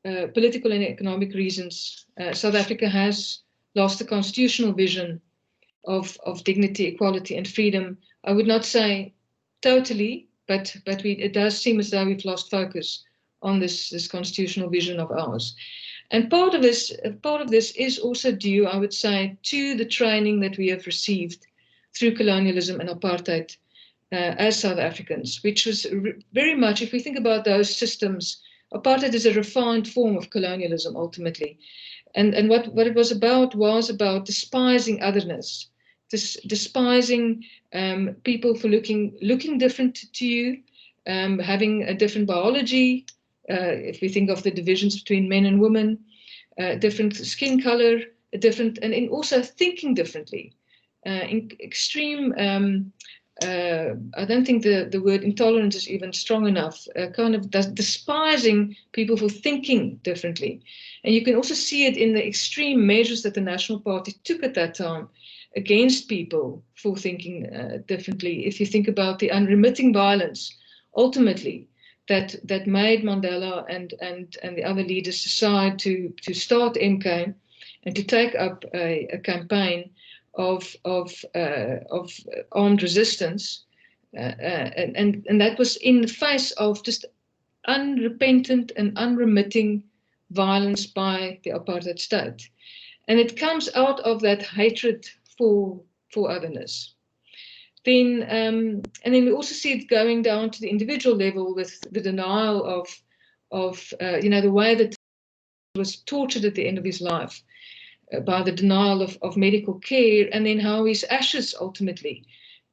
S6: political and economic reasons, South Africa has lost the constitutional vision of dignity, equality, and freedom. I would not say totally, but it does seem as though we've lost focus on this constitutional vision of ours. And part of this is also due, I would say, to the training that we have received through colonialism and apartheid as South Africans, which was very much, if we think about those systems, apartheid is a refined form of colonialism ultimately. And what it was about despising otherness, despising people for looking different to you, having a different biology, if we think of the divisions between men and women, different skin color, and also thinking differently. In extreme, I don't think the word intolerance is even strong enough, kind of despising people for thinking differently. And you can also see it in the extreme measures that the National Party took at that time against people for thinking differently. If you think about the unremitting violence, ultimately, that made Mandela and the other leaders decide to start MK and to take up a campaign of armed resistance, and that was in the face of just unrepentant and unremitting violence by the apartheid state. And it comes out of that hatred for otherness. Then, and then we also see it going down to the individual level with the denial of the way that he was tortured at the end of his life by the denial of medical care, and then how his ashes ultimately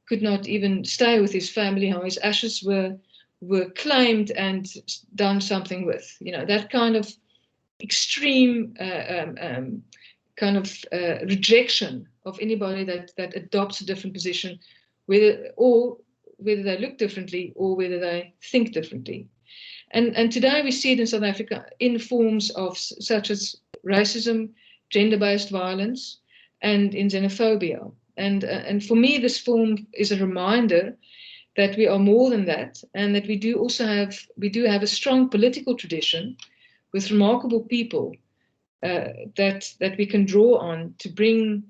S6: could not even stay with his family, how his ashes were claimed and done something with. That kind of extreme rejection of anybody that adopts a different position, whether they look differently or whether they think differently. And today we see it in South Africa in forms of such as racism, gender-based violence, and in xenophobia. And for me, this film is a reminder that we are more than that, and that we do have a strong political tradition with remarkable people that we can draw on to bring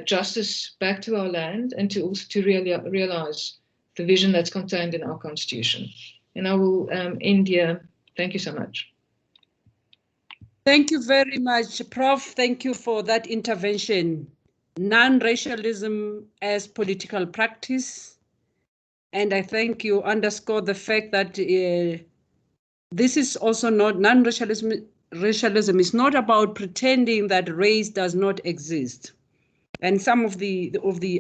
S6: justice back to our land, and to also to realize the vision that's contained in our constitution. And I will end here. Thank you so much.
S1: Thank you very much, Prof. Thank you for that intervention. Non-racialism as political practice. And I think you underscored the fact that this is also not non-racialism. Racialism is not about pretending that race does not exist. And some of the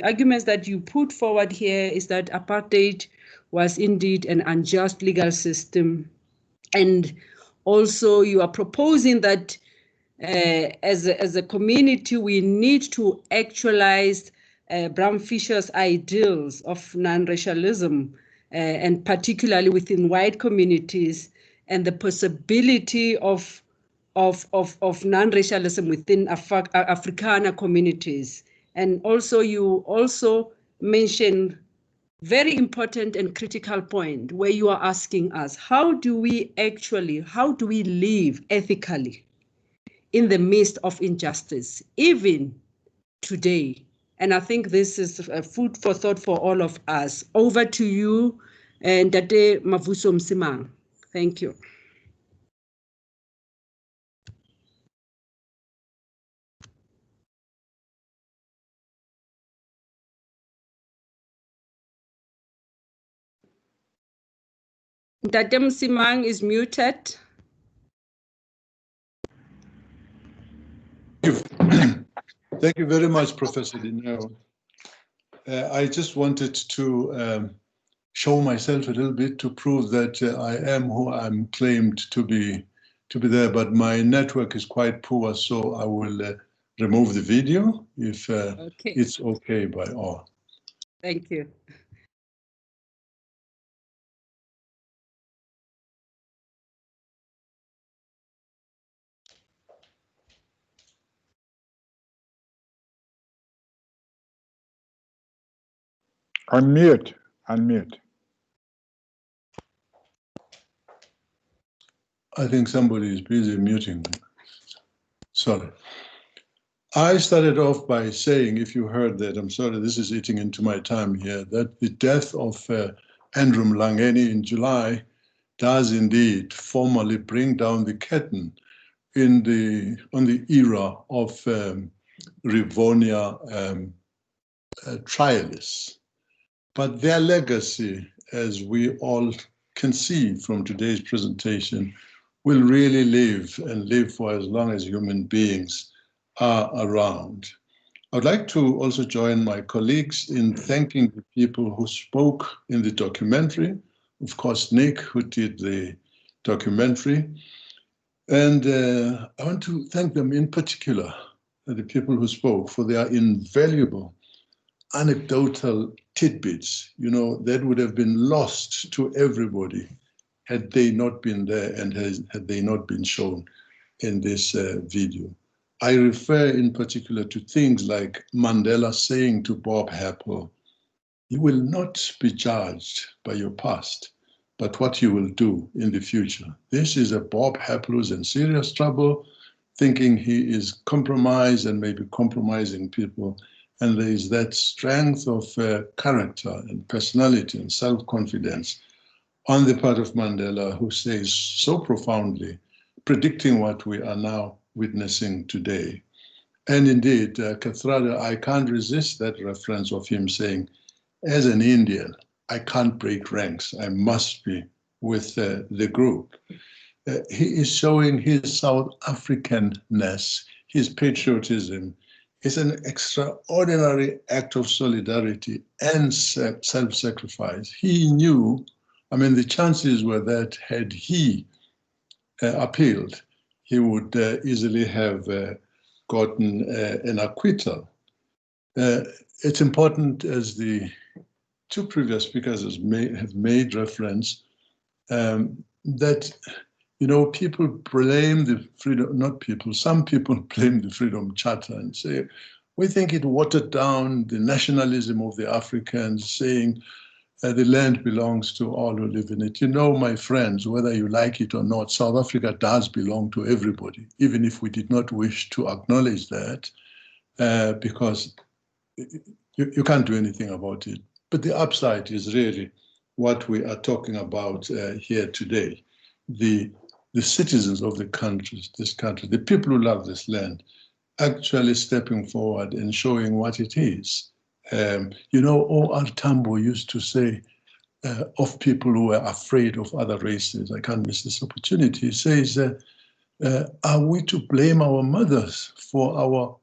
S1: arguments that you put forward here is that apartheid was indeed an unjust legal system. And also you are proposing that as a community, we need to actualize Brown Fisher's ideals of non-racialism, and particularly within white communities, and the possibility of non-racialism within Afrikaner communities. And also you also mention very important and critical point where you are asking us, how do we live ethically in the midst of injustice, even today? And I think this is a food for thought for all of us. Over to you, and Dade Mavuso Msimang. Thank you. Dade Msimang is muted.
S7: Thank you very much, Professor Dineo. I just wanted to show myself a little bit to prove that I am who I'm claimed to be there, but my network is quite poor, so I will remove the video if it's okay by all.
S1: Thank you.
S8: Unmute.
S7: I think somebody is busy muting. Sorry. I started off by saying, if you heard that, I'm sorry, this is eating into my time here, that the death of Andrew Mlangeni in July does indeed formally bring down the curtain on the era of Rivonia trialists. But their legacy, as we all can see from today's presentation, will really live and live for as long as human beings are around. I'd like to also join my colleagues in thanking the people who spoke in the documentary. Of course, Nick, who did the documentary. And I want to thank them in particular, the people who spoke, for their invaluable anecdotal tidbits, that would have been lost to everybody had they not been there and had they not been shown in this video. I refer in particular to things like Mandela saying to Bob Happel, "You will not be judged by your past, but what you will do in the future." This is a Bob Happel who's in serious trouble, thinking he is compromised and maybe compromising people, And there is that strength of character and personality and self-confidence on the part of Mandela, who says so profoundly, predicting what we are now witnessing today. And indeed, Kathrada, I can't resist that reference of him saying, as an Indian, I can't break ranks. I must be with the group. He is showing his South Africanness, his patriotism. It's an extraordinary act of solidarity and self-sacrifice. He knew, I mean, the chances were that had he appealed, he would easily have gotten an acquittal. It's important, as the two previous speakers have made reference, that, you know, people blame the freedom, not people, some people blame the Freedom Charter and say, we think it watered down the nationalism of the Africans, saying the land belongs to all who live in it. You know, my friends, whether you like it or not, South Africa does belong to everybody, even if we did not wish to acknowledge that, because you can't do anything about it. But the upside is really what we are talking about here today. The citizens of the country, this country, the people who love this land, actually stepping forward and showing what it is. You know, O.R. Tambo used to say of people who were afraid of other races, I can't miss this opportunity, he says, are we to blame our mothers for our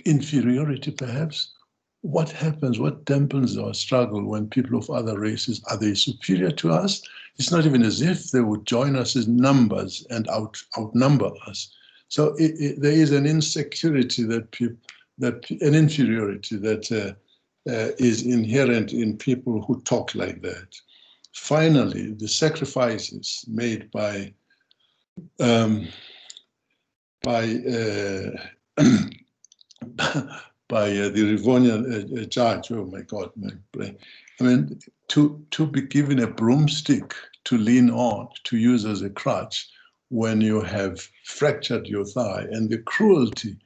S7: inferiority perhaps? What happens, what dampens our struggle when people of other races, are they superior to us? It's not even as if they would join us in numbers and outnumber us. So there is an insecurity an inferiority that is inherent in people who talk like that. Finally, the sacrifices made by the Rivonia judge, oh my God, my brain. I mean, to be given a broomstick to lean on, to use as a crutch when you have fractured your thigh, and the cruelty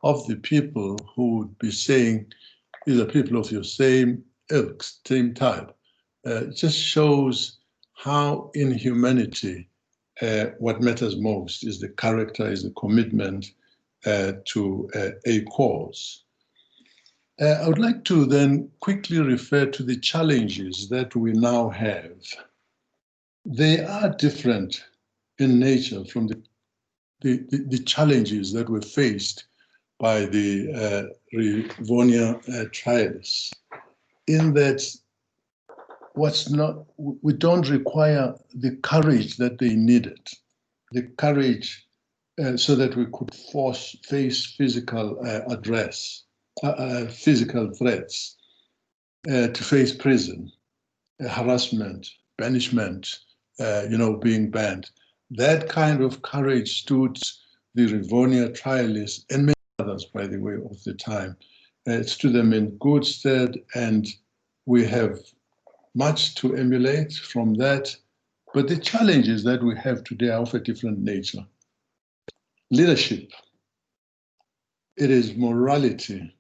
S7: of the people who would be saying, these are people of your same ilk, same type, just shows how in humanity what matters most is the character, is the commitment to a cause. I would like to then quickly refer to the challenges that we now have. They are different in nature from the challenges that were faced by the Rivonia trialists, in that we don't require the courage that they needed, the courage so that we could face physical physical threats, to face prison, harassment, banishment, being banned. That kind of courage stood the Rivonia trialists and many others, by the way, of the time. It stood them in good stead, and we have much to emulate from that. But the challenges that we have today are of a different nature. Leadership, it is morality,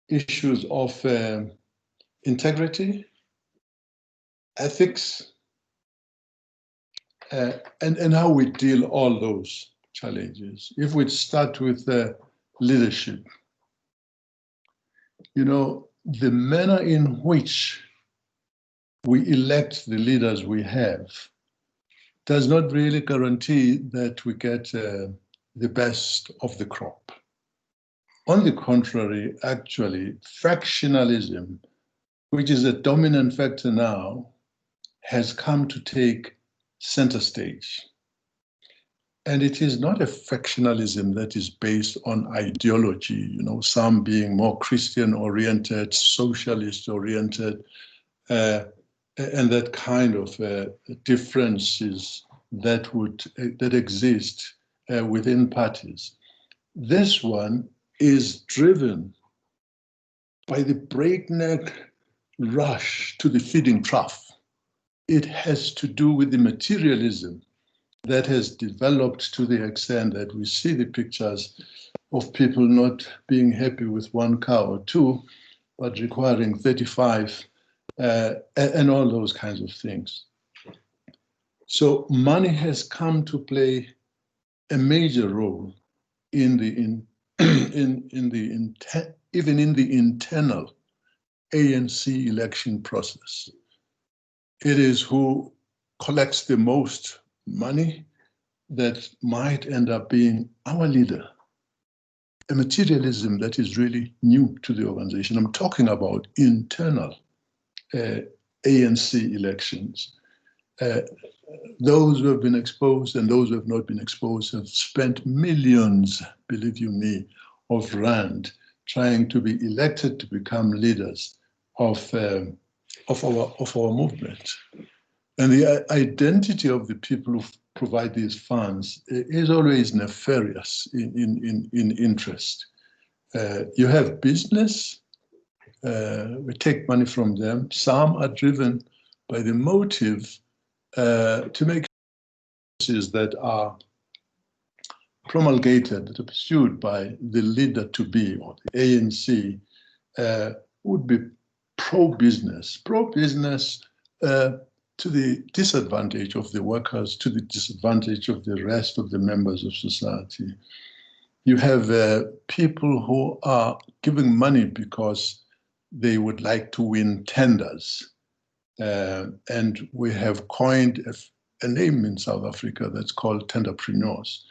S7: issues of integrity, ethics, and how we deal all those challenges. If we start with leadership, the manner in which we elect the leaders we have does not really guarantee that we get the best of the crop. On the contrary, actually, factionalism, which is a dominant factor now, has come to take center stage. And it is not a factionalism that is based on ideology, some being more Christian-oriented, socialist-oriented, and that kind of differences that exist within parties. This one is driven by the breakneck rush to the feeding trough. It has to do with the materialism that has developed to the extent that we see the pictures of people not being happy with one car or two, but requiring 35, and all those kinds of things. So money has come to play a major role in the even in the internal ANC election process. It is who collects the most money that might end up being our leader. A materialism that is really new to the organization. I'm talking about internal ANC elections. Those who have been exposed and those who have not been exposed have spent millions, believe you me, of rand trying to be elected to become leaders of our movement. And the identity of the people who provide these funds is always nefarious in interest. You have business, we take money from them. Some are driven by the motive to make choices that are promulgated, that are pursued by the leader-to-be or the ANC, would be pro-business to the disadvantage of the workers, to the disadvantage of the rest of the members of society. You have people who are giving money because they would like to win tenders. And we have coined a name in South Africa that's called tenderpreneurs,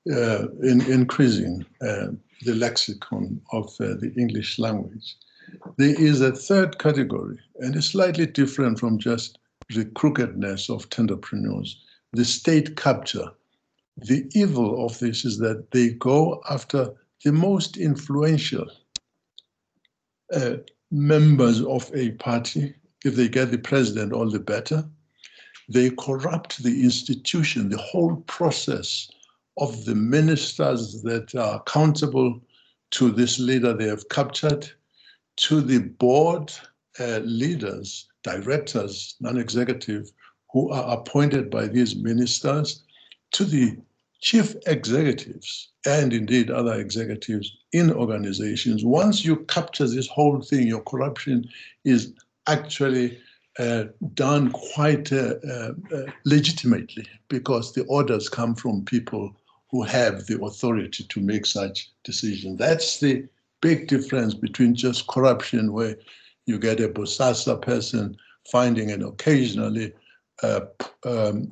S7: increasing the lexicon of the English language. There is a third category, and it's slightly different from just the crookedness of tenderpreneurs, the state capture. The evil of this is that they go after the most influential members of a party. If they get the president, all the better. They corrupt the institution, the whole process of the ministers that are accountable to this leader they have captured, to the board leaders, directors, non-executive, who are appointed by these ministers, to the chief executives and indeed other executives in organizations. Once you capture this whole thing, your corruption is actually done quite legitimately, because the orders come from people who have the authority to make such decisions. That's the big difference between just corruption, where you get a Bosasa person finding an occasionally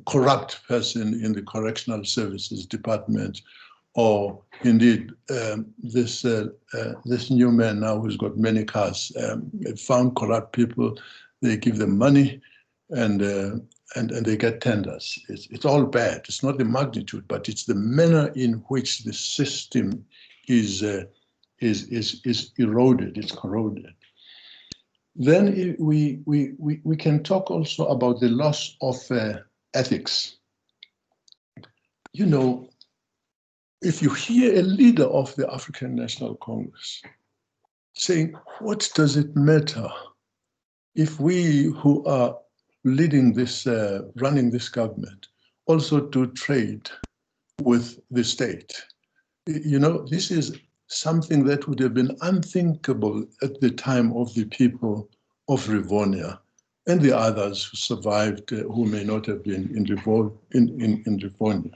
S7: corrupt person in the correctional services department, or indeed this new man now who's got many cars, found corrupt people. They give them money, and they get tenders. It's all bad. It's not the magnitude, but it's the manner in which the system is eroded. It's corroded. Then we can talk also about the loss of ethics. You know, if you hear a leader of the African National Congress saying, what does it matter if we who are leading this, running this government, also do trade with the state? You know, this is something that would have been unthinkable at the time of the people of Rivonia and the others who survived, who may not have been in Rivonia.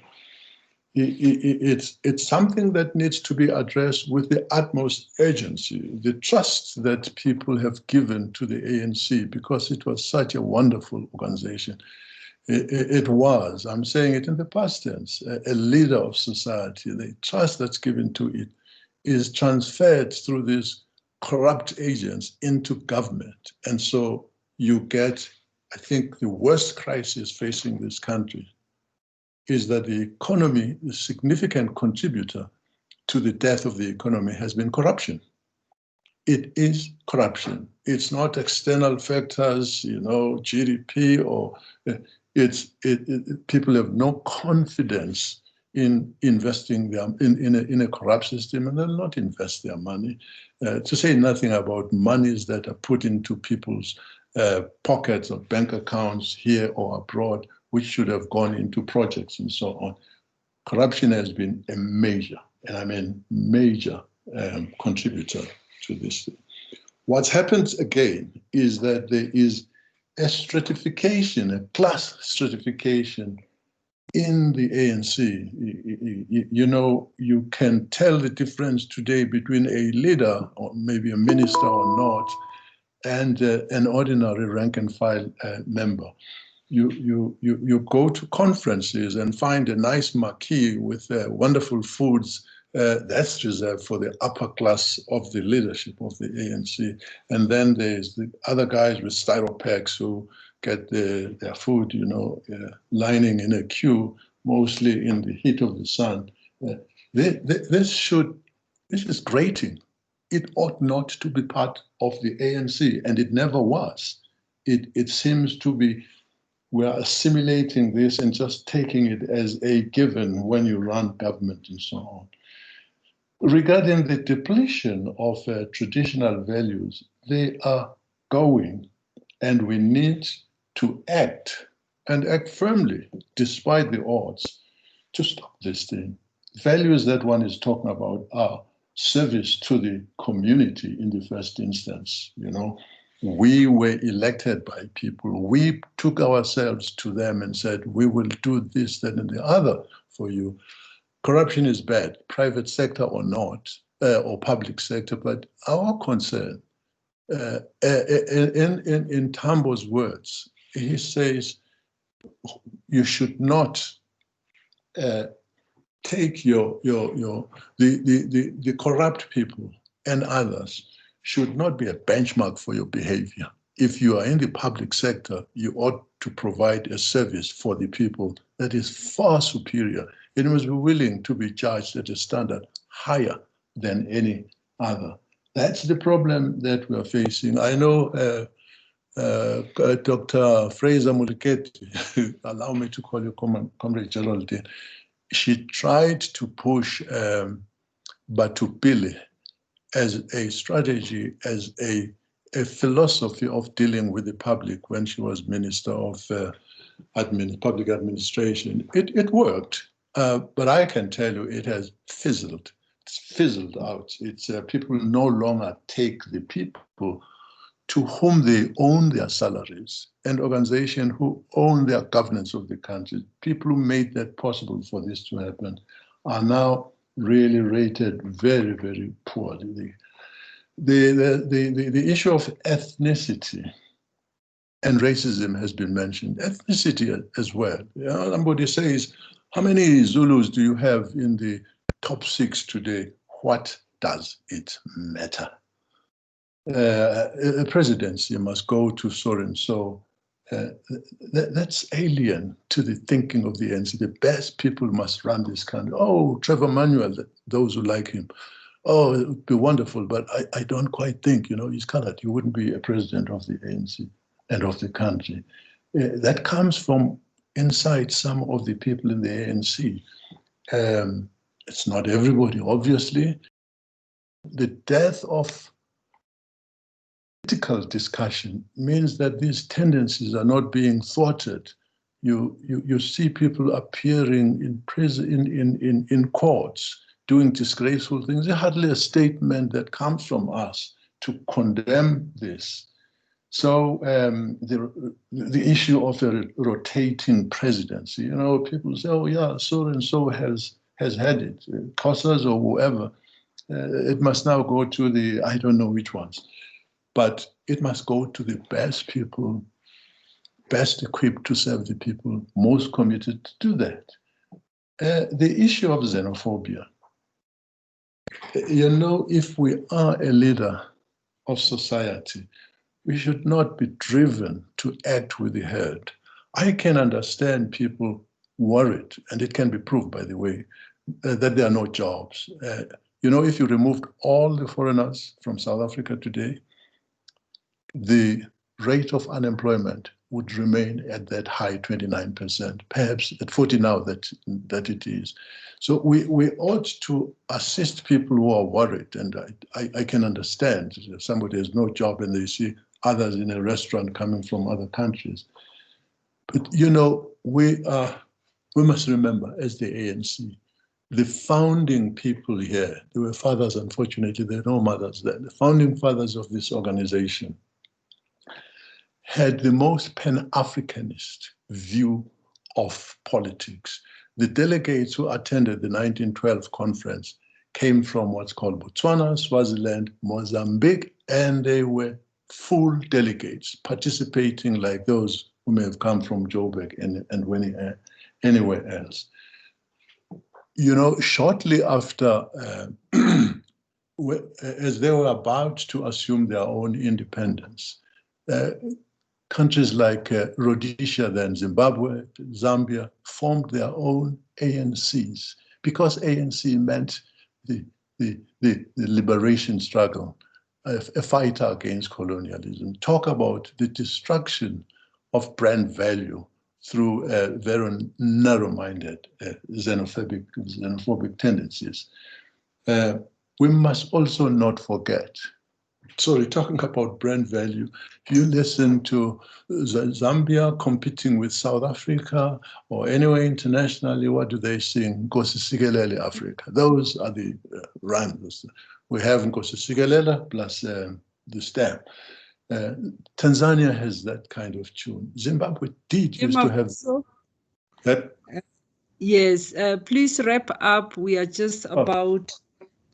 S7: It's something that needs to be addressed with the utmost urgency. The trust that people have given to the ANC, because it was such a wonderful organization. It was, I'm saying it in the past tense, a leader of society. The trust that's given to it is transferred through these corrupt agents into government. And so you get, I think, the worst crisis facing this country is that the economy, the significant contributor to the death of the economy, has been corruption. It is corruption. It's not external factors, you know, GDP, or people have no confidence in investing in a corrupt system, and they'll not invest their money. To say nothing about monies that are put into people's pockets or bank accounts here or abroad, which should have gone into projects and so on. Corruption has been a major and I mean major contributor to this. What's happened again is that there is a stratification, a class stratification in the ANC. You know, you can tell the difference today between a leader, or maybe a minister or not, and an ordinary rank and file member. You go to conferences and find a nice marquee with wonderful foods that's reserved for the upper class of the leadership of the ANC. And then there's the other guys with styropacks who get their food, you know, lining in a queue, mostly in the heat of the sun. This is grating. It ought not to be part of the ANC, and it never was. It seems to be, we're assimilating this and just taking it as a given when you run government and so on. Regarding the depletion of traditional values, they are going, and we need to act, and act firmly, despite the odds, to stop this thing. Values that one is talking about are service to the community in the first instance. You know, we were elected by people. We took ourselves to them and said, we will do this, that, and the other for you. Corruption is bad, private sector or not, or public sector, but our concern, in Thambo's words, he says, you should not take the corrupt people and others should not be a benchmark for your behavior. If you are in the public sector, you ought to provide a service for the people that is far superior. It must be willing to be judged at a standard higher than any other. That's the problem that we are facing. I know Dr. Fraser-Moleketi, allow me to call you Comrade Geraldine, she tried to push Batupile as a strategy, as a philosophy of dealing with the public when she was Minister of Public Administration. It worked, but I can tell you it has fizzled. It's fizzled out. It's people no longer take the people to whom they own their salaries, and organizations who own their governance of the country. People who made that possible for this to happen are now really rated very, very poorly. The issue of ethnicity and racism has been mentioned. Ethnicity as well. Somebody says, how many Zulus do you have in the top 6 today? What does it matter? A presidency must go to so and so. That's alien to the thinking of the ANC. The best people must run this country. Oh, Trevor Manuel, those who like him. Oh, it would be wonderful, but I don't quite think, you know, he's colored. He wouldn't be a president of the ANC and of the country. That comes from inside some of the people in the ANC. It's not everybody, obviously. The death of political discussion means that these tendencies are not being thwarted. You see people appearing in prison, in courts, doing disgraceful things. There's hardly a statement that comes from us to condemn this. So the issue of a rotating presidency, you know, people say, oh yeah, so and so has had it, Kosas or whoever. It must now go to the, I don't know which ones, but it must go to the best people, best equipped to serve the people, most committed to do that. The issue of xenophobia, you know, if we are a leader of society, we should not be driven to act with the herd. I can understand people worried, and it can be proved, by the way, that there are no jobs. You know, if you removed all the foreigners from South Africa today, the rate of unemployment would remain at that high 29%, perhaps at 40 now that it is. So we ought to assist people who are worried, and I can understand if somebody has no job and they see others in a restaurant coming from other countries. But you know, we must remember, as the ANC, the founding people here, there were fathers, unfortunately, there are no mothers there. The founding fathers of this organization had the most Pan-Africanist view of politics. The delegates who attended the 1912 conference came from what's called Botswana, Swaziland, Mozambique, and they were full delegates participating like those who may have come from Joburg and anywhere else. You know, shortly after, as they were about to assume their own independence, countries like Rhodesia, then Zimbabwe, Zambia, formed their own ANCs because ANC meant the liberation struggle, a fight against colonialism. Talk about the destruction of brand value through very narrow-minded xenophobic tendencies. We must also not forget, sorry, talking about brand value, if you listen to Zambia competing with South Africa or anywhere internationally, what do they sing? Nkosi Sikelel Africa. Those are the rhymes. We have Nkosi Sikelel plus the stamp. Tanzania has that kind of tune. Zimbabwe did used to have that.
S1: Yes, please wrap up. We are just about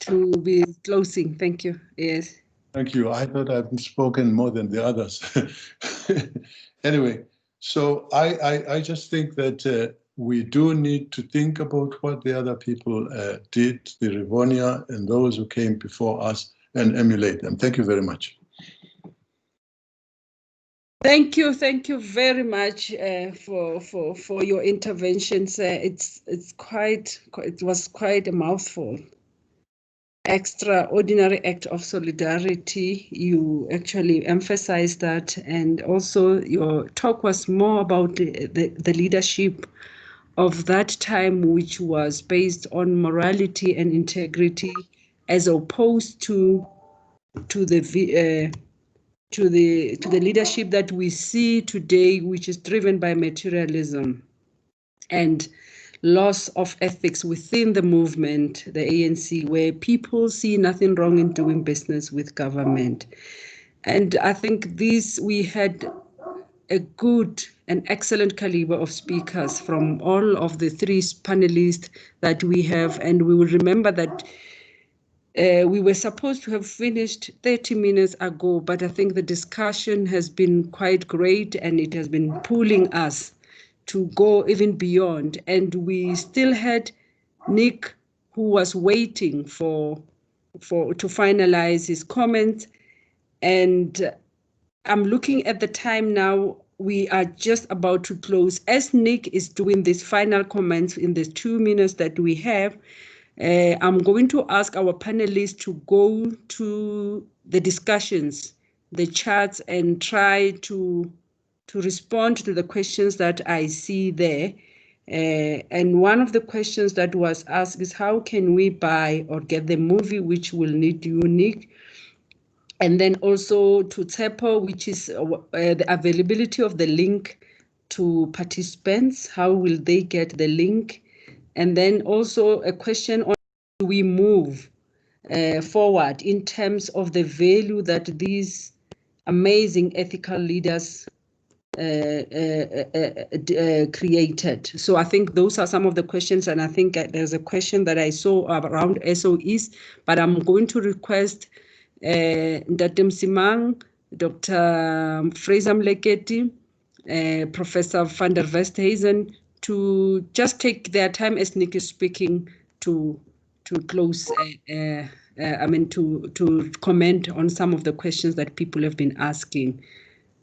S1: to be closing. Thank you. Yes.
S7: Thank you. I thought I've spoken more than the others. Anyway, so I just think that we do need to think about what the other people did, the Rivonia and those who came before us, and emulate them. Thank you very much.
S1: Thank you very much for your interventions. It was quite a mouthful. Extraordinary act of solidarity. You actually emphasized that, and also your talk was more about the leadership of that time, which was based on morality and integrity, as opposed to the leadership that we see today, which is driven by materialism and loss of ethics within the movement, the ANC, where people see nothing wrong in doing business with government. And I think we had a good and excellent caliber of speakers from all of the three panelists that we have, and we will remember that we were supposed to have finished 30 minutes ago, but I think the discussion has been quite great and it has been pulling us to go even beyond. And we still had Nick, who was waiting to finalize his comments. And I'm looking at the time now. We are just about to close. As Nick is doing these final comments in the 2 minutes that we have, I'm going to ask our panelists to go to the discussions, the charts, and try to respond to the questions that I see there. And one of the questions that was asked is, how can we buy or get the movie, which will need unique? And then also to Tsepo, which is the availability of the link to participants. How will they get the link? And then also a question on how we move forward in terms of the value that these amazing ethical leaders created. So I think those are some of the questions, and I think there's a question that I saw around SOEs, but I'm going to request Dr. Msimang, Dr. Fraser-Moleketi, Professor van der Westhuizen, to just take their time as Nick is speaking to close, to comment on some of the questions that people have been asking.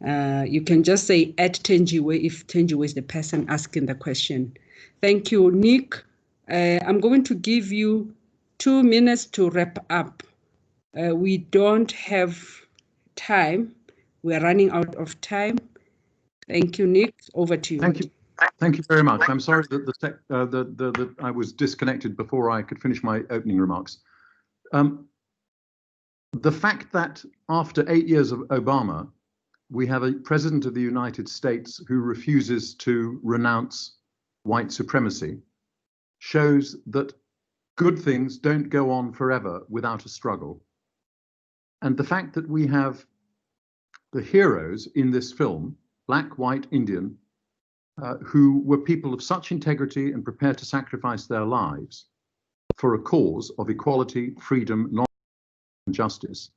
S1: You can just say at Tenjiwe if Tenjiwe is the person asking the question. Thank you, Nick. I'm going to give you 2 minutes to wrap up. We don't have time. We're running out of time. Thank you, Nick. Over to you.
S3: Thank you. Thank you very much. I'm sorry that I was disconnected before I could finish my opening remarks. The fact that after 8 years of Obama, we have a president of the United States who refuses to renounce white supremacy shows that good things don't go on forever without a struggle. And the fact that we have the heroes in this film, black, white, Indian, who were people of such integrity and prepared to sacrifice their lives for a cause of equality, freedom, and justice,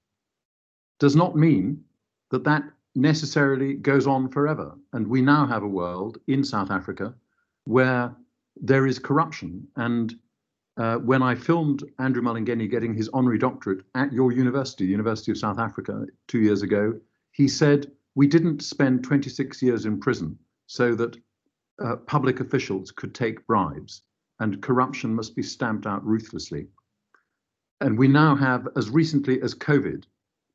S3: does not mean that that necessarily goes on forever. And we now have a world in South Africa where there is corruption. And when I filmed Andrew Mulligan getting his honorary doctorate at your university, the University of South Africa, 2 years ago, he said, we didn't spend 26 years in prison so that public officials could take bribes, and corruption must be stamped out ruthlessly. And we now have, as recently as COVID,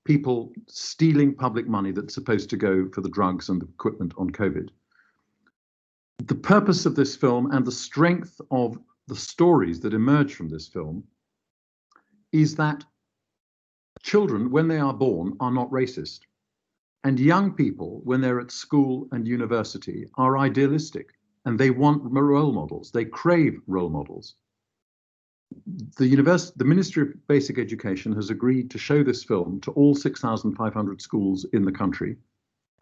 S3: people stealing public money that's supposed to go for the drugs and the equipment on COVID. The purpose of this film and the strength of the stories that emerge from this film is that children, when they are born, are not racist. And young people, when they're at school and university, are idealistic, and they want role models. They crave role models. The Ministry of Basic Education has agreed to show this film to all 6,500 schools in the country.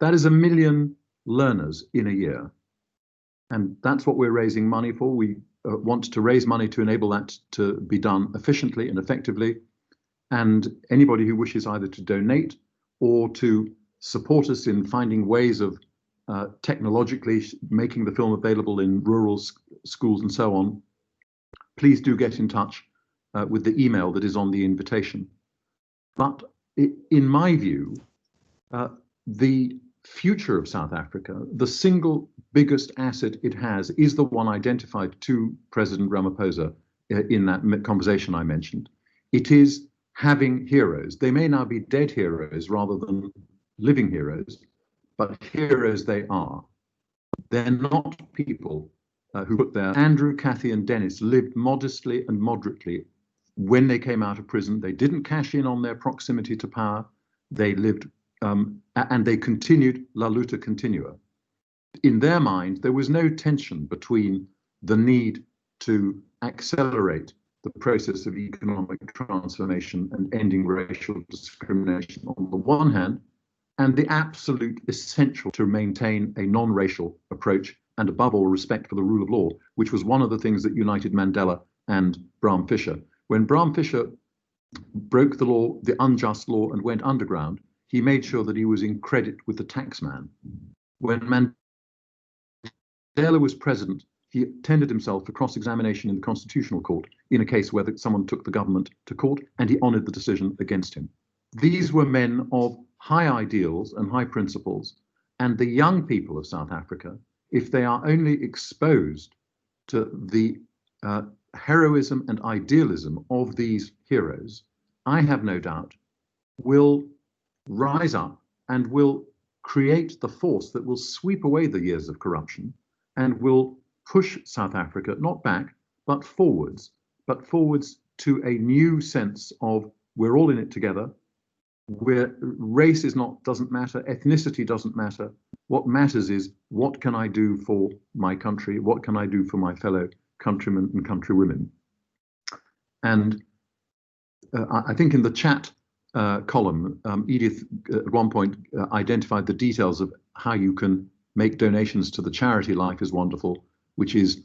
S3: That is 1 million learners in a year. And that's what we're raising money for. We want to raise money to enable that to be done efficiently and effectively. And anybody who wishes either to donate or to support us in finding ways of technologically making the film available in rural schools and so on, please do get in touch with the email that is on the invitation. But in my view, the future of South Africa, the single biggest asset it has, is the one identified to President Ramaphosa in that conversation I mentioned. It is having heroes. They may now be dead heroes rather than living heroes, but heroes they are. They're not people who put their... Andrew, Kathy and Dennis lived modestly and moderately when they came out of prison. They didn't cash in on their proximity to power. They lived and they continued la luta continua. In their mind, there was no tension between the need to accelerate the process of economic transformation and ending racial discrimination on the one hand, and the absolute essential to maintain a non-racial approach and above all respect for the rule of law, which was one of the things that united Mandela and Bram Fischer. When Bram Fischer broke the law, the unjust law, and went underground, he made sure that he was in credit with the taxman. When Mandela was president, he tendered himself for cross-examination in the Constitutional Court in a case where someone took the government to court, and he honoured the decision against him. These were men of high ideals and high principles, and the young people of South Africa, if they are only exposed to the heroism and idealism of these heroes, I have no doubt will rise up and will create the force that will sweep away the years of corruption and will push South Africa not back, but forwards to a new sense of we're all in it together, where race doesn't matter, ethnicity doesn't matter. What matters is, what can I do for my country? What can I do for my fellow countrymen and countrywomen? And I think in the chat column, Edith at one point identified the details of how you can make donations to the charity Life is Wonderful, which is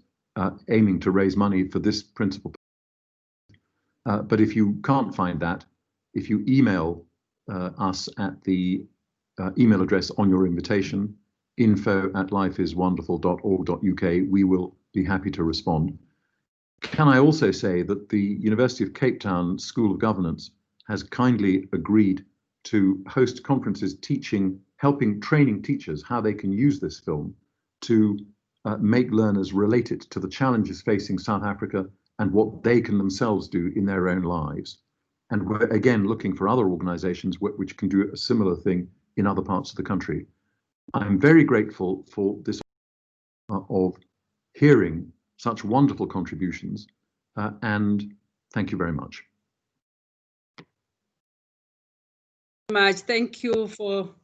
S3: aiming to raise money for this principle. But if you can't find that, if you email us at the email address on your invitation, info@lifeiswonderful.org.uk, we will be happy to respond. Can I also say that the University of Cape Town School of Governance has kindly agreed to host conferences helping training teachers how they can use this film to make learners relate it to the challenges facing South Africa and what they can themselves do in their own lives. And we're again looking for other organizations which can do a similar thing in other parts of the country. I'm very grateful for this of hearing such wonderful contributions, and thank you very much.
S1: Thank you for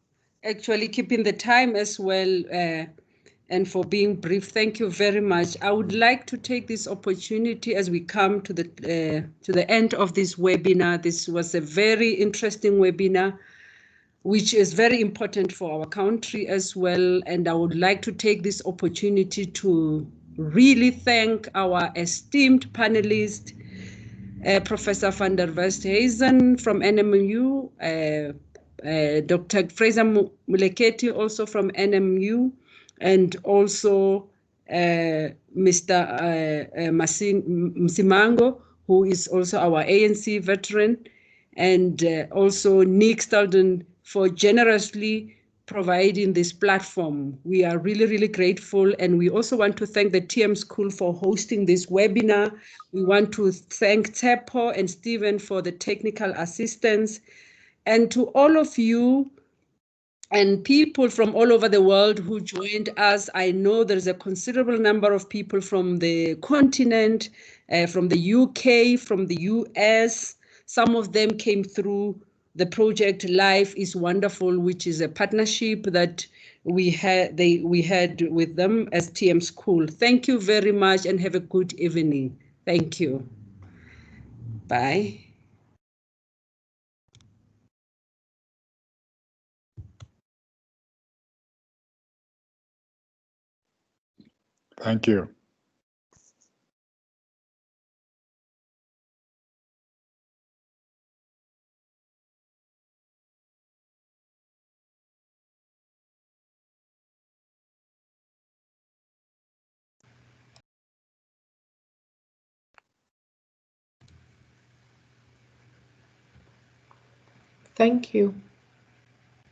S1: actually keeping the time as well. and for being brief. Thank you very much. I would like to take this opportunity as we come to the end of this webinar. This was a very interesting webinar, which is very important for our country as well. And I would like to take this opportunity to really thank our esteemed panelist, Professor van der Westhuizen from NMU, Dr. Fraser-Moleketi also from NMU, and also Mr. Msimang, who is also our ANC veteran, and also Nick Stadlen for generously providing this platform. We are really, really grateful. And we also want to thank the TM School for hosting this webinar. We want to thank Thabo and Stephen for the technical assistance. And to all of you and people from all over the world who joined us, I know there's a considerable number of people from the continent, from the UK, from the US. Some of them came through the project Life is Wonderful, which is a partnership that we had with them as TM School. Thank you very much and have a good evening. Thank you. Bye.
S8: Thank you.
S2: Thank you.